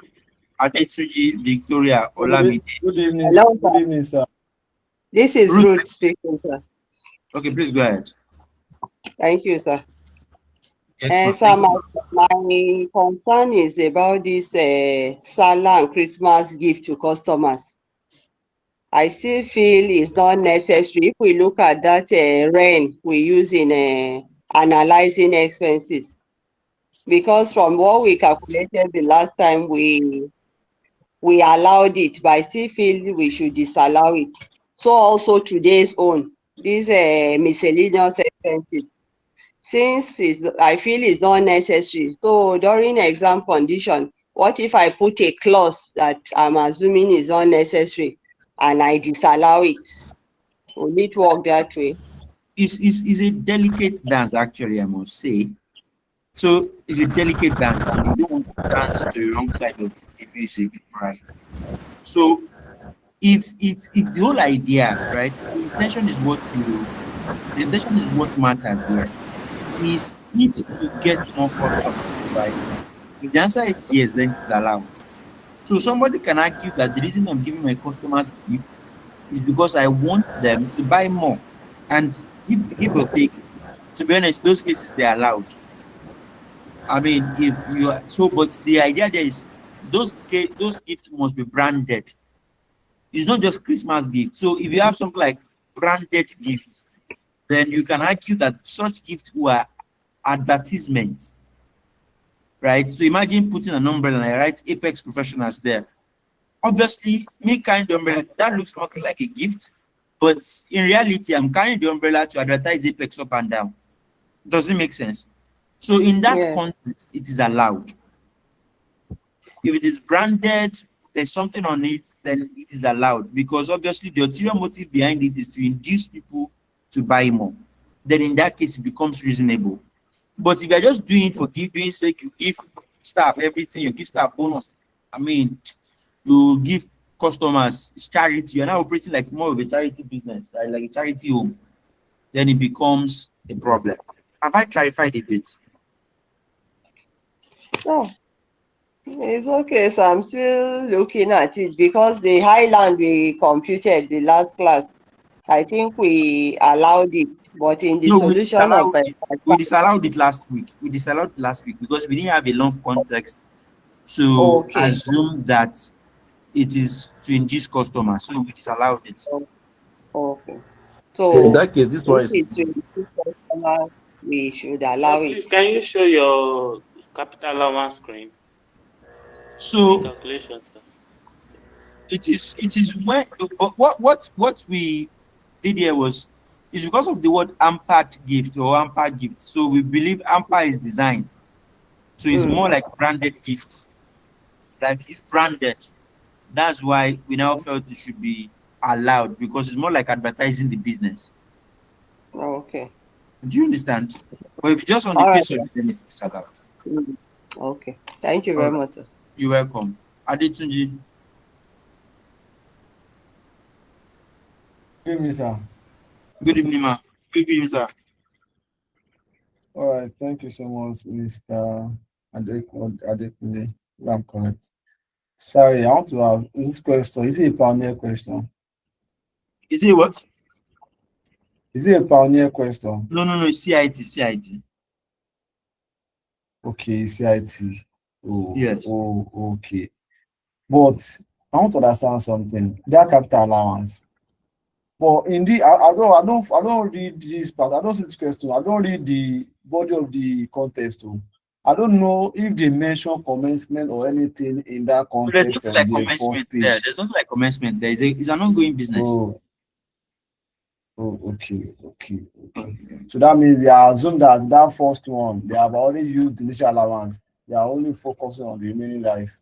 Adetunji, Victoria, Olamide. Good evening. Hello, Good sir. evening, sir. This is Ruth speaking, sir. Okay, please go ahead. Thank you, sir. Yes, Sir, my concern is about this Salah and Christmas gift to customers. I still feel it's not necessary. If we look at that REN we use in analyzing expenses, because from what we calculated the last time, we allowed it, but I still feel we should disallow it. So also today's own, these miscellaneous expenses, since I feel it's not necessary. So during exam condition, what if I put a clause that I'm assuming is not necessary and I disallow it? Will it work that way? It's a delicate dance, actually, I must say. So it's a delicate dance, and you don't want to dance to the wrong side of the music, right? So if the whole idea, right, the intention is what matters here. Is it to get more customers, right? If the answer is yes, then it is allowed. So somebody can argue that the reason I'm giving my customers gift is because I want them to buy more. And give or take, to be honest, those cases they're allowed. I mean, if you are so, but the idea there is those gifts must be branded. It's not just Christmas gift. So if you have something like branded gifts, then you can argue that such gifts were advertisements. right? So imagine putting an umbrella and I write Apex Professionals there. Obviously, me carrying the umbrella, that looks nothing like a gift, but in reality, I'm carrying the umbrella to advertise Apex up and down. Does it make sense? So in that Yes. context, it is allowed. If it is branded, there's something on it, then it is allowed because obviously the ulterior motive behind it is to induce people to buy more. Then in that case, it becomes reasonable. But if you're just doing it for giving sake, you give staff everything, you give staff bonus. I mean, you give customers charity, you're now operating like more of a charity business, right? Like a charity home, then it becomes a problem. Have I clarified a bit? No, it's okay. So I'm still looking at it because the Highland we computed the last class, I think we allowed it, but in the No, we solution of disallowed it. We disallowed it last week. We disallowed it last week because we didn't have enough context to okay. assume that it is to induce customers. So we disallowed it. Okay. In So that case, this one if is it's 22 customers, we should Sir, allow it. please, can you show your capital allowance screen? The So calculation, sir. it is when what we did here was is because of the word ampered gift or amper gift. So we believe amper is design. So it's more like branded gifts. Like it's branded. That's why we now felt it should be allowed because it's more like advertising the business. Okay. Do you understand? But if it's just on the All right. face of it, then it's disallowed. Okay. Thank you All very right. much, sir. You're welcome. Adetunji. Good evening, sir. Good evening, ma. Good evening, sir. All right, thank you so much, Mr. Adekunle. I'm correct. Sorry, I want to have this question. Is it a pioneer question? Is it what? Is it a pioneer question? No, CIT. Okay, CIT. Yes. Okay. But I want to understand something. Their capital allowance. But indeed, I don't read this part. I don't see this question. I don't read the body of the context too. I don't know if they mention commencement or anything in that So there's context nothing on like the commencement first there. page. There's nothing like commencement there. It's an ongoing business. Okay. So that means we are assumed that that first one, they have already used the initial allowance. They are only focusing on the remaining life.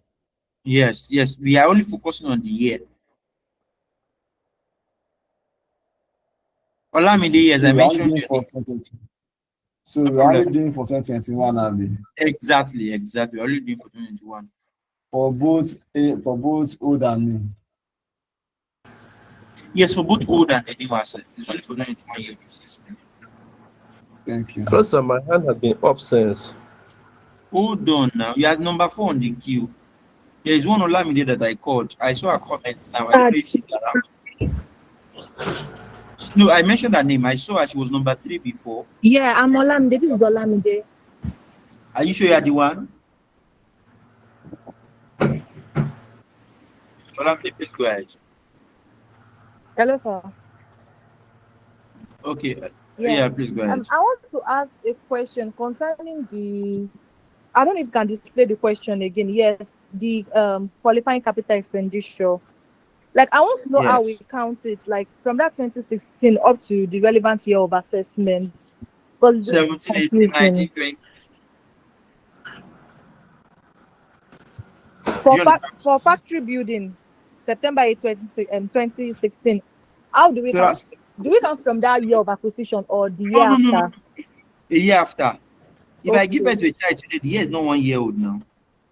Yes. We are only focusing on the year. Olamide, yes, So I we are only mentioned doing your for name. 2020. So No we are only problem. doing for 2021 Abi. Exactly. We're only doing for 2021. For both old and new. Yes, for both old and the new assets. It's only for 2021 year basis. Thank you. Hello, sir. My hand has been up since. Hold on now. You are number 4 on the queue. There is one Olamide that I called. I saw a comment now. I don't know if she's around. No, I mentioned her name. I saw her. She was number 3 before. Yeah, I'm Olamide. This is Olamide. Are you sure you are the one? Olamide, please go ahead. Hello, sir. Okay. Yeah. Please go ahead. I want to ask a question concerning the. I don't know if you can display the question again. Yes, the qualifying capital expenditure. Like, I want to know how we Yes. count it, like from that 2016 up to the relevant year of assessment. Because it's 17, 18, confusing. 19, 20. For factory building, September 8, 2016, how do we So count? that's Do we count from that year of acquisition or the year no. after? A year after. If I give Okay. birth to a child today, the year is not 1 year old now.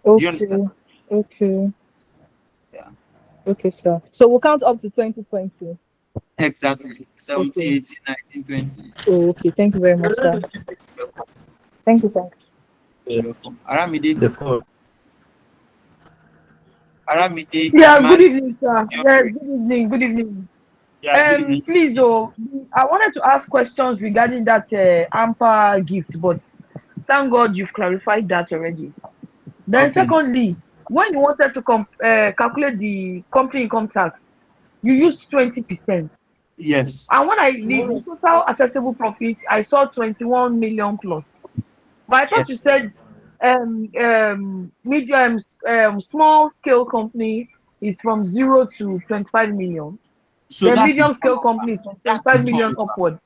Do you understand? Okay. Yeah. Okay, sir. So we'll count up to 2020. Exactly. 17, Okay. 18, 19, 20. Oh, okay. Thank you very much, sir. Thank you, sir. You're welcome. Aramide. The call. Aramide. Yeah, good evening, sir. Yeah, good evening. Yeah, good evening. Please, I wanted to ask questions regarding that AMPA gift, but thank God you've clarified that already. Then, Okay. secondly, when you wanted to calculate the company income tax, you used 20%. Yes. And when the total accessible profit, I saw 21 million plus. But I thought Yes. you said medium, small scale company is from 0 to 25 million. So The that's the medium scale turnover. company is from That's the 25 million turnover. upward.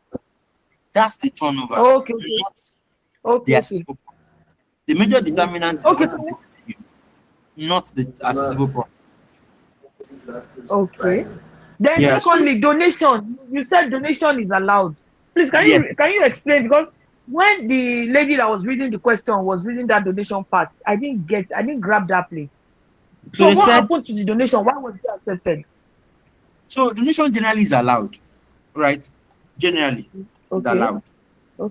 That's the turnover. Okay, okay, Not okay, the okay. accessible profit. The major determinant is Okay, what is so the revenue, not the accessible profit. okay. Then Yeah. So secondly, donation. You said donation is allowed. Please, yes. can you explain? Because when the lady that was reading the question was reading that donation part, I didn't grab that place. So So they what said. happened to the donation? Why was it accepted? So donation generally is allowed, right? Generally is Okay, allowed.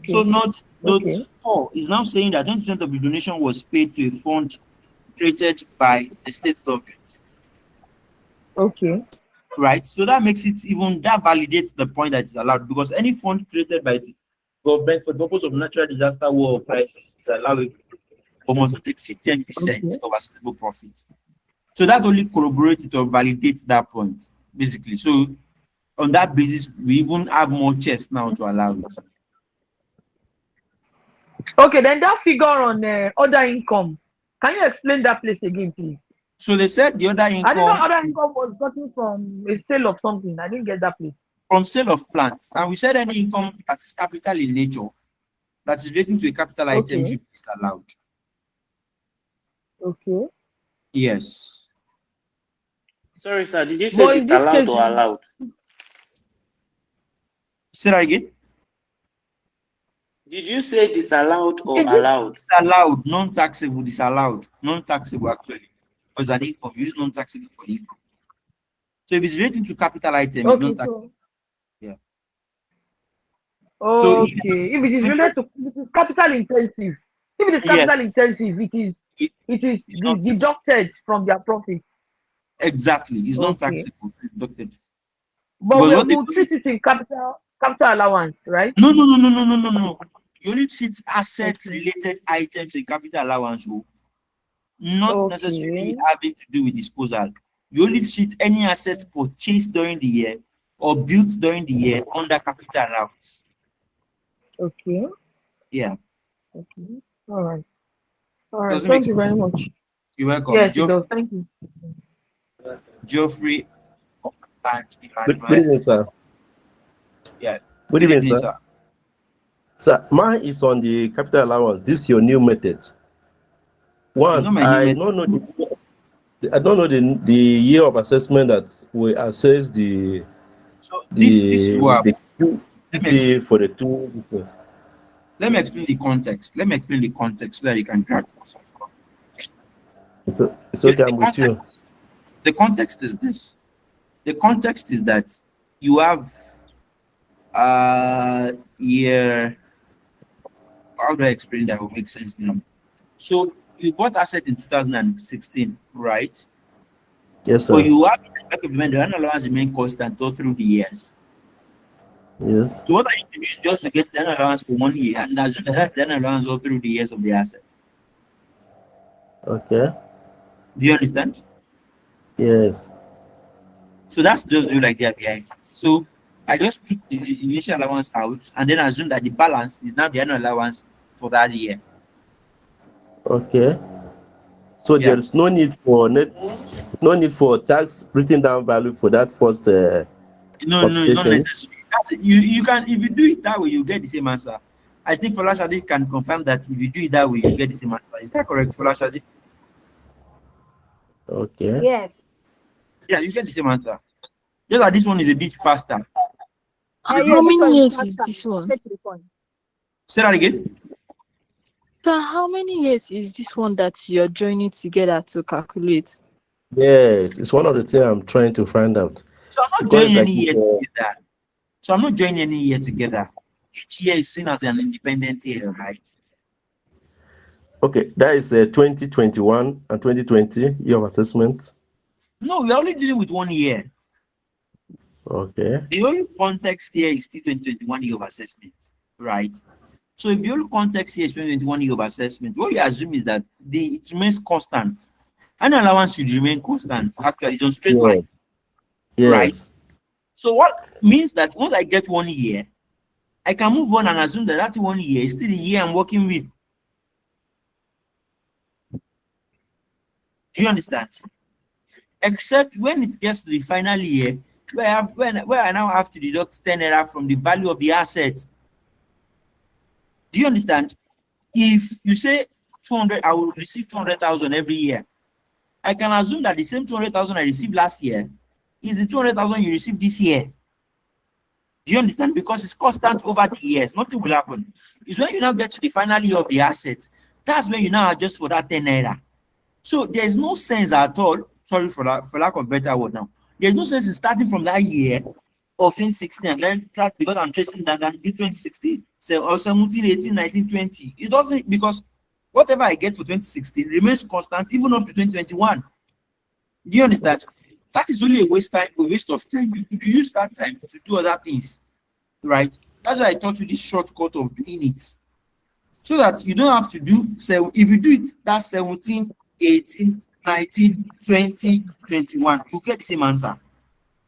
So okay, note okay, 4 is now saying that 20% of the donation was paid to a fund created by the state government, okay, right? So that makes it even that validates the point that it's allowed, because any fund created by the government for the purpose of natural disaster, war, or crisis is allowed almost to take 10% okay. of accessible profit. So that only corroborates it or validates that point, basically. So on that basis, we even have more chest now to allow it. Okay, then that figure on other income. Can you explain that place again, please? So they said the other I didn't know income other is income was gotten from a sale of something. I didn't get that place. from sale of plants. And we said any income that is capital in nature, that is relating to a capital item, Okay, should be allowed. okay. Yes. Sorry, sir. Did you say But in this disallowed case, or allowed? Say that again. Did you say disallowed or is this allowed? It's allowed, non-taxable, disallowed, non-taxable actually. Because an income, use non-taxable for income. So if it's relating to capital item, it's okay? non-taxable. So Yeah. So okay, if it is related to, if it is capital intensive, if it is capital yes, intensive, it, it is it's non-taxable. deducted from their profit. Exactly, it's Okay, non-taxable. It's deducted. but Because what they we'll do, treat it in capital allowance, right? no. You only treat assets Okay, related items in capital allowance, oh, not necessarily okay, having to do with disposal. You only treat any asset purchased during the year or built during the year under capital allowance. okay, Yeah. okay. All right. Does it make Thank you very sense? much. You're welcome. Yes, it does. Thank you. Geoffrey and Good Emmanuel. evening, sir. Yeah. Good Good evening, evening, sir. sir. Sir, mine is on the capital allowance. This is your new method. It's One, not my new I method. don't know the year of assessment that we assess the So this is what let me QC explain. for the two. Let me explain the context. Let me explain the context so that you can grab yourself. It's okay, I'm with you. The context is this. The context is that you have year. How do I explain that will make sense now? So you bought asset in 2016, right? Yes, But sir. you have in the back of the mind, the annual allowance remain constant all through the years. Yes. So what I need to do is just to get the annual allowance for 1 year, and that's the annual allowance all through the years of the asset. Okay. Do you understand? Yes. So that's just the idea behind it. So I just took the initial allowance out and then assume that the balance is now the annual allowance for that year. Okay. So Yeah. there is no need for tax written down value for that first No, it's not computation. necessary. That's it. You can, if you do it that way, you get the same answer. I think Folashade can confirm that if you do it that way, you get the same answer. Is that correct, Folashade? Okay. Yes. Yeah, you get the same answer. Just that this one is a bit faster. How This one many is years is faster. this one? Straight to the point. Say that again. So how many years is this one that you're joining together to calculate? Yes, it's one of the things I'm trying to find out. So I'm not Because joining it's like any year together. So I'm not joining any year together. Each year is seen as an independent year, right? okay, that is 2021 and 2020 year of assessment. No, we're only dealing with 1 year. Okay. The only context here is still 2021 year of assessment, right? So if the only context here is 2021 year of assessment, what you assume is that it remains constant. Annual allowance should remain constant. Actually, it's on straight Yeah. line, right? Yes. So what means that once I get 1 year, I can move on and assume that 1 year is still the year I'm working with. Do you understand? Except when it gets to the final year, where I now have to deduct 10 naira from the value of the asset. Do you understand? If you say 200, I will receive 200,000 every year. I can assume that the same 200,000 I received last year is the 200,000 you received this year. Do you understand? Because it's constant over the years. Nothing will happen. It's when you now get to the final year of the asset, that's when you now adjust for that 10 naira. So there's no sense at all. Sorry for that, for lack of better word now. There's no sense in starting from that year of 2016 and then start, because I'm tracing that and do 2016, so or 17, 18, 19, 20. It doesn't, because whatever I get for 2016 remains constant even up to 2021. Do you understand? That is only a waste of time. You could use that time to do other things, right? That's why I taught you this shortcut of doing it, so that you don't have to do. So if you do it, that's 17, 18, 19, 20, 21, you get the same answer.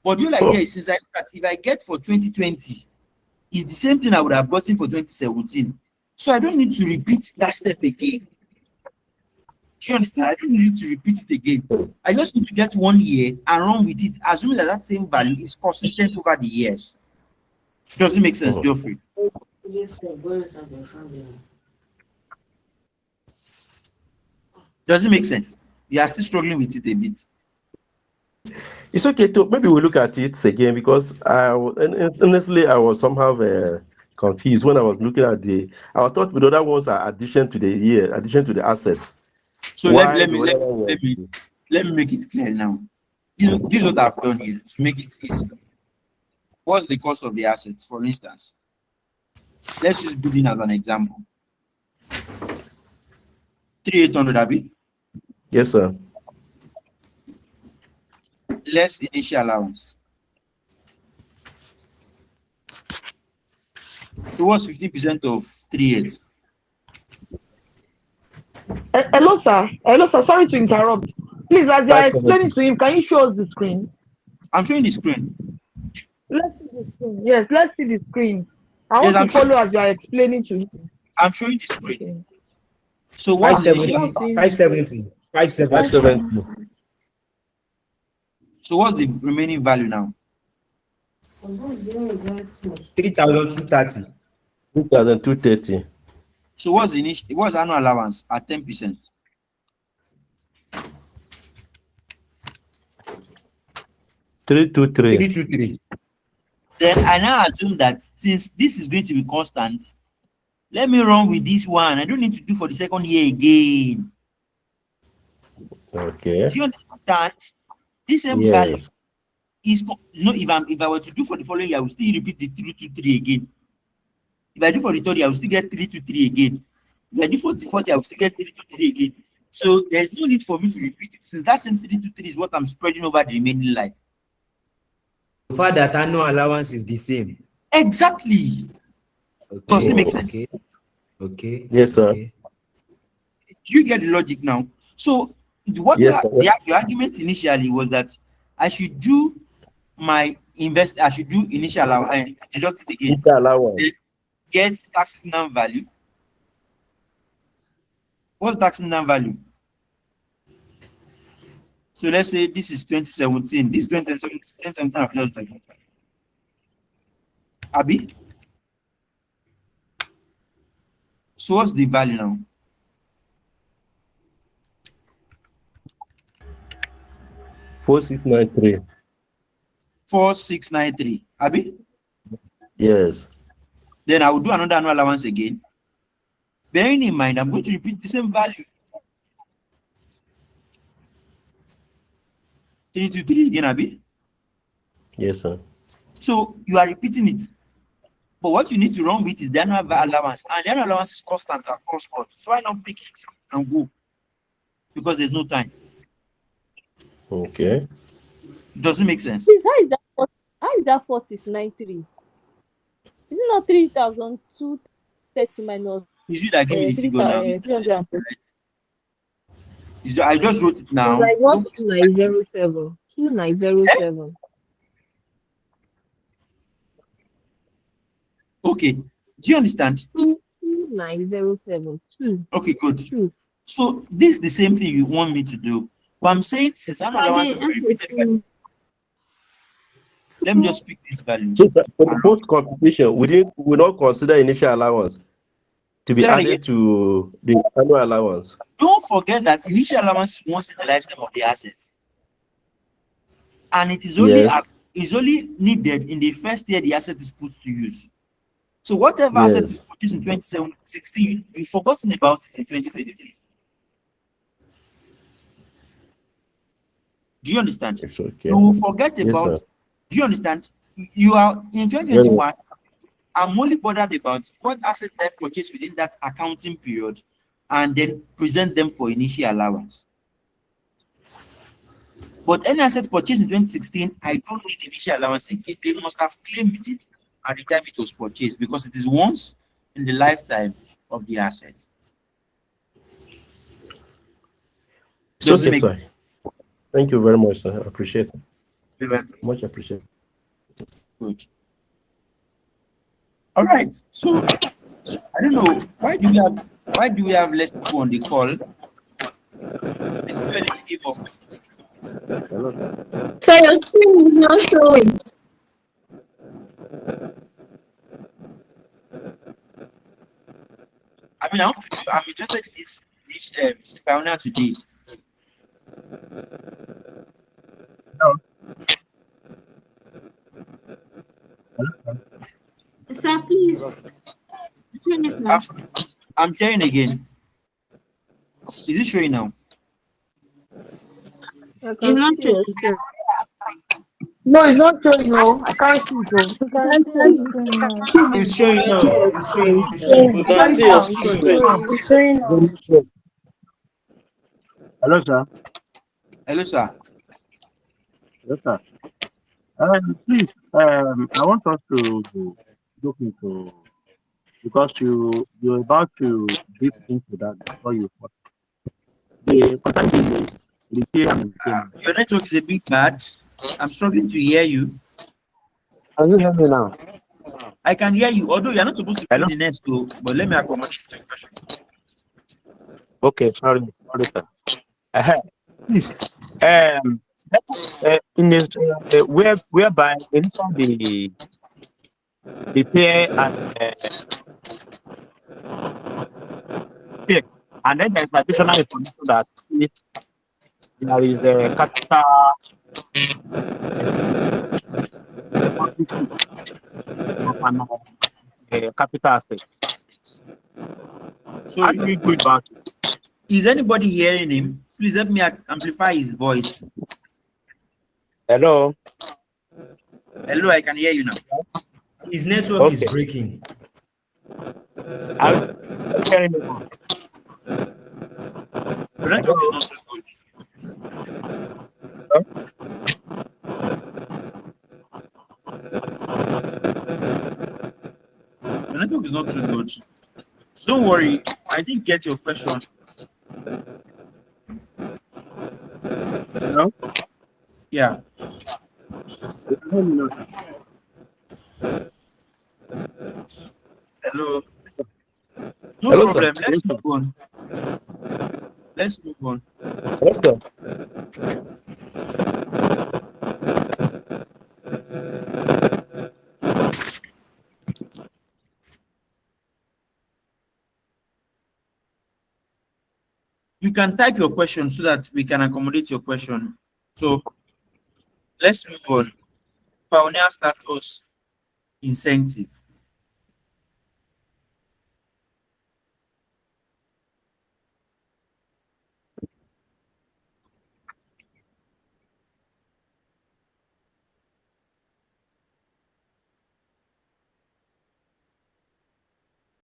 But you like here, since I look at, if I get for 2020, it's the same thing I would have gotten for 2017. So I don't need to repeat that step again. Do you understand? I don't need to repeat it again. I just need to get 1 year and run with it, assuming that that same value is consistent over the years. Does it make sense, Geoffrey? Does it make sense? You are still struggling with it a bit. It's okay to maybe we look at it again, because honestly I was somehow confused when I was looking at I thought the other ones are addition to the assets. So let me make it clear now. This is what I've done here to make it easy. What's the cost of the assets, for instance? Let's use building as an example. 3,800, Abi? Yes, sir. Less initial allowance. So what's 50% of 3,800? Hello, sir. Hello, sir. Sorry to interrupt. Please, as you are explaining to him, can you show us the screen? I'm showing the screen. Let's see the screen. Yes, let's see the screen. I Yes, want to follow as you are explaining to him. I'm showing the screen. Okay. So what's the 570. 570. So what's the remaining value now? 3,230. 3,230. So what's the annual allowance at 10%? 323. 323. Then I now assume that since this is going to be constant, let me run with this one. I don't need to do for the second year again. Okay. Do you understand? This same value is, if I were to do for the following year, I will still repeat the 323 again. If I do for the third year, I will still get 323 again. If I do for the fourth year, I will still get 323 again. So there's no need for me to repeat it, since that same 323 is what I'm spreading over the remaining life. So far that annual allowance is the same. Exactly. Okay. Does it make sense? Okay. Yes, sir. Okay. Do you get the logic now? So what your argument initially was that I should do my I should do initial allowance, deduct it again. Then get tax non value. What's tax non value? So let's say this is 2017. This 2017 I've just done. Abi? So what's the value now? 4693. 4693. Abi? Yes. Then I will do another annual allowance again. Bearing in mind, I'm going to repeat the same value. 323 again, Abi? Yes, sir. So you are repeating it. But what you need to run with is the annual allowance. And the annual allowance is constant across board. So why not pick it and go? Because there's no time. Okay. Doesn't make sense. Please, how is that 4693? Is it not 3,230 minus? You should give me the figure now. 300? I just wrote it now. Like 2907. 2907. Okay. Do you understand? 2907. Okay, good. So this is the same thing you want me to do. But I'm saying since annual allowance is a repeated value, let me just pick this value. So sir, for the post computation, we not consider initial allowance to be Say that added again. to the annual allowance. Don't forget that initial allowance is once in the lifetime of the asset, and it is only Yes. is only needed in the first year the asset is put to use. So whatever asset is Yes. produced in 2016, you've forgotten about it in 2023. Do you understand? It's okay. You will forget Yes, about. sir. Do you understand? You are in Very 2021. I'm only bothered about what asset I purchase within that accounting period, and then present them for initial allowance. But any asset purchased in 2016, I don't need initial allowance again. They must have claimed it at the time it was purchased because it is once in the lifetime of the asset. It's Does it okay, make sir. Thank you very much, sir. I appreciate it. sense? Much appreciated. Good. All right. So I don't know why do we have less people on the call? It's too early to give up. So your screen is not showing. I mean, I'm interested in this pioneer today. Sir, please. I'm sharing again. Is it showing now? It's not showing. No, it's not showing. No, I can't see it. You can see your screen now. It's showing now. It's showing. It's We showing. can see your It's screen. It's showing now. Hello, sir. Hello, sir. Yes, sir. Please, I want us to look into because you're about to deep into that before you the content repair and maintenance. Your network is a bit bad. I'm struggling to hear you. Can you hear me now? I can hear you, although you're not supposed to Hello? put the next to, but let me accommodate your question. Okay, sorry, sir. Please, in this whereby anytime the repair and repair, and then there's additional information that there is a capital of an capital assets. So, How do we go about it? is anybody hearing him? Please help me amplify his voice. Hello? Hello, I can hear you now. His network is breaking. I'm hearing you now. The network is not so good. The network is not too good. Don't worry, I didn't get your question. Hello? Yeah. You can hear me now, sir. Hello. No Hello, problem. sir. Let's move on. Let's move on. Yes, sir. You can type your question so that we can accommodate your question. So let's move on. Pioneer status incentive.